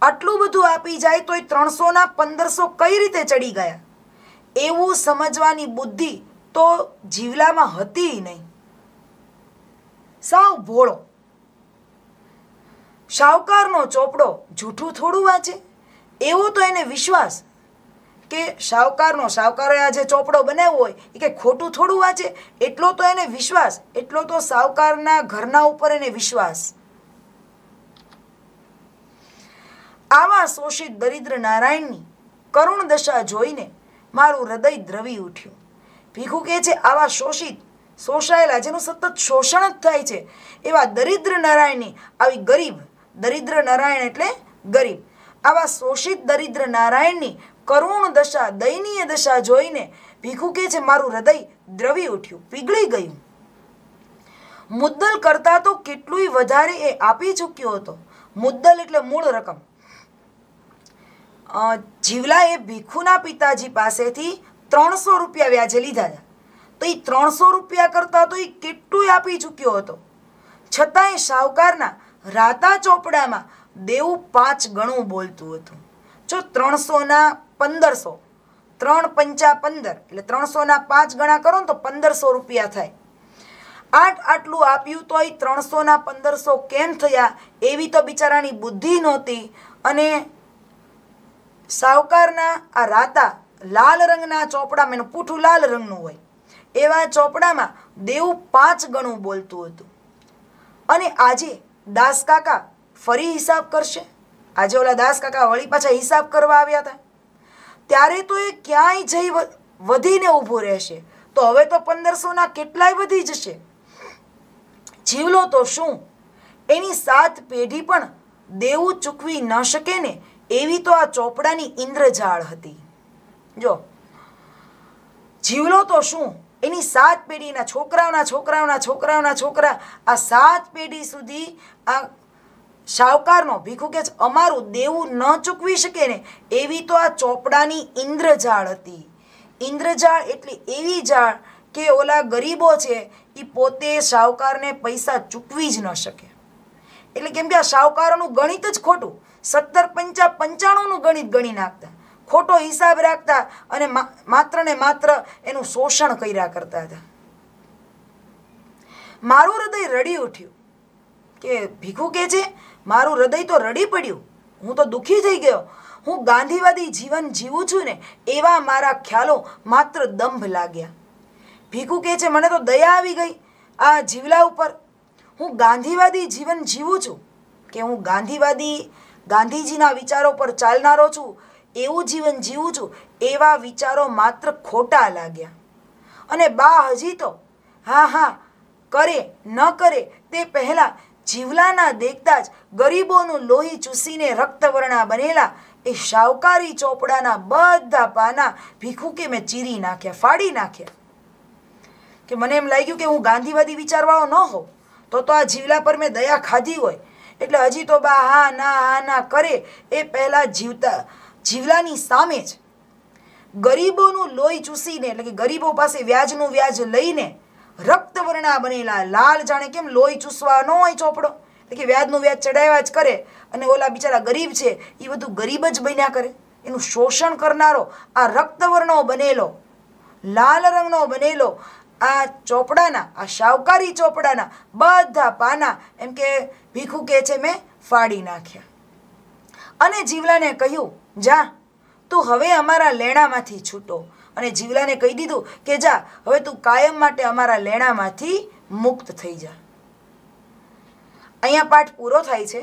આટલું બધું આપી જાય તોય 300ના 1500 કઈ રીતે ચડી ગયા એવું સમજવાની બુદ્ધિ તો જીવલામાં હતી નહીં. સાવ ભોળો. શાહુકારનો ચોપડો જૂઠું થોડું વાંચે એવો તો એને વિશ્વાસ કે શાહુકારોએ આ જે ચોપડો બનાવ્યો હોય એ કંઈ ખોટું થોડું વાંચે. એટલો તો એને વિશ્વાસ, એટલો તો શાહુકારના ઘરના ઉપર એને વિશ્વાસ. આવા શોષિત દરિદ્ર નારાયણની કરુણ દશા જોઈને મારું હૃદય દ્રવી ઉઠ્યું. ભીખુ કહે છે, આવા શોષાયેલા, જેનું સતત શોષણ જ થાય છે, એવા દરિદ્ર નારાયણની આવી ગરીબ, દરિદ્ર નારાયણ એટલે ગરીબ, આવા શોષિત દરિદ્ર નારાયણની કરુણ દશા, દયનીય દશા જોઈને ભીખુ કહે છે મારું હૃદય દ્રવી ઉઠ્યું, પીગળી ગયું. મુદ્દલ કરતાં તો કેટલુંય વધારે એ આપી ચૂક્યો હતો. મુદ્દલ એટલે મૂળ રકમ. જીવલાએ ભીખુના પિતાજી પાસેથી 300 રૂપિયા વ્યાજે લીધા હતા. તો એ 300 રૂપિયા કરતાં તો એ કેટલું આપી ચૂક્યો હતો. છતાંય શાહુકારના રાતા ચોપડામાં દેવું 5 ગણું બોલતું હતું. જો 300ના 1500, 3 પંચા 15, એટલે 300ના 5 ગણા કરો ને તો 1500 રૂપિયા થાય. આટલું આપ્યું તોય 300ના 1500 કેમ થયા એવી તો બિચારાની બુદ્ધિ નહોતી. અને સાવકારના આ રાતા લાલ રંગના ચોપડામાં, એનું પૂઠું લાલ રંગનું હોય એવા ચોપડામાં દેવું 5 ગણું બોલતું હતું. અને આજે દાસ કાકા ફરી હિસાબ કરશે. આજે ઓલા દાસ કાકા વળી પાછા હિસાબ કરવા આવ્યા હતા. ત્યારે તો એ ક્યાંય જઈ વધીને ઊભો રહેશે. તો હવે તો 1500ના કેટલાય વધી જશે. જીવલો તો શું, એની 7 પેઢી પણ દેવું ચૂકવી ન શકે ને એવી તો આ ચોપડાની ઇન્દ્રજાળ હતી. જો જીવલો તો શું, એની 7 પેઢીના છોકરાઓના છોકરાઓના છોકરાઓના છોકરા, આ 7 પેઢી સુધી આ શાહુકારનો ભીખુ કે અમારું દેવું ન ચૂકવી શકે ને એવી તો આ ચોપડાની ઇન્દ્રજાળ હતી. ઇન્દ્રજાળ એટલે એવી જાળ કે ઓલા ગરીબો છે એ પોતે શાહુકારને પૈસા ચૂકવી જ ન શકે. એટલે કેમ કે આ શાહુકારોનું ગણિત જ ખોટું, 17 પંચા 95નું ગણિત ગણી નાખતા, ખોટો હિસાબ રાખતા અને માત્ર ને માત્ર એનું શોષણ કર્યા કરતા હતા. મારું હૃદય રડી ઉઠ્યું કે ભીખુ કે છે મારું હૃદય તો રડી પડ્યું, હું તો દુઃખી થઈ ગયો. હું ગાંધીવાદી જીવન જીવું છું ને એવા મારા ખ્યાલો માત્ર દંભ લાગ્યા. ભીખુ કે છે મને તો દયા આવી ગઈ આ જીવલા ઉપર. હું ગાંધીવાદી જીવન જીવું છું કે હું ગાંધીજીના વિચારો પર ચાલનારો છું, એવું જીવન જીવું છું, એવા વિચારો માત્ર ખોટા લાગ્યા. અને બા હજી તો હા કરે ન કરે તે પહેલાં જીવલાના દેખતા જ ગરીબોનું લોહી ચૂસીને રક્તવર્ણા બનેલા એ શાહુકારી ચોપડાના બધા પાના ભીખુ કે મેં ચીરી નાખ્યા, ફાડી નાખ્યા. કે મને એમ લાગ્યું કે હું ગાંધીવાદી વિચારવાળો ન હોઉં તો આ જીવલા પર મેં દયા ખાધી હોય. એટલે હજી તો બા હા ના કરે એ પહેલાં જીવલાની સામે જ ગરીબોનું લોહી ચૂસીને, એટલે કે ગરીબો પાસે વ્યાજનું વ્યાજ લઈને રક્તવર્ણા બનેલા, લાલ જાણે કેમ લોહી ચૂસવા ન હોય ચોપડો, એટલે કે વ્યાજનું વ્યાજ ચડાવ્યા જ કરે અને ઓલા બિચારા ગરીબ છે એ બધું ગરીબ જ બન્યા કરે. એનું શોષણ કરનારો આ રક્તવર્ણો બનેલો, લાલ રંગનો બનેલો આ ચોપડાના, આ શાહુકારી ચોપડાના બધા પાના એમ કે ભીખુ કે છે મેં ફાડી નાખ્યા. અને જીવલાને કહ્યું જા તું હવે અમારા લેણામાંથી છૂટો. અને જીવલાને કહી દીધું કે જા હવે તું કાયમ માટે અમારા લેણામાંથી મુક્ત થઈ જા. અહીંયા પાઠ પૂરો થાય છે.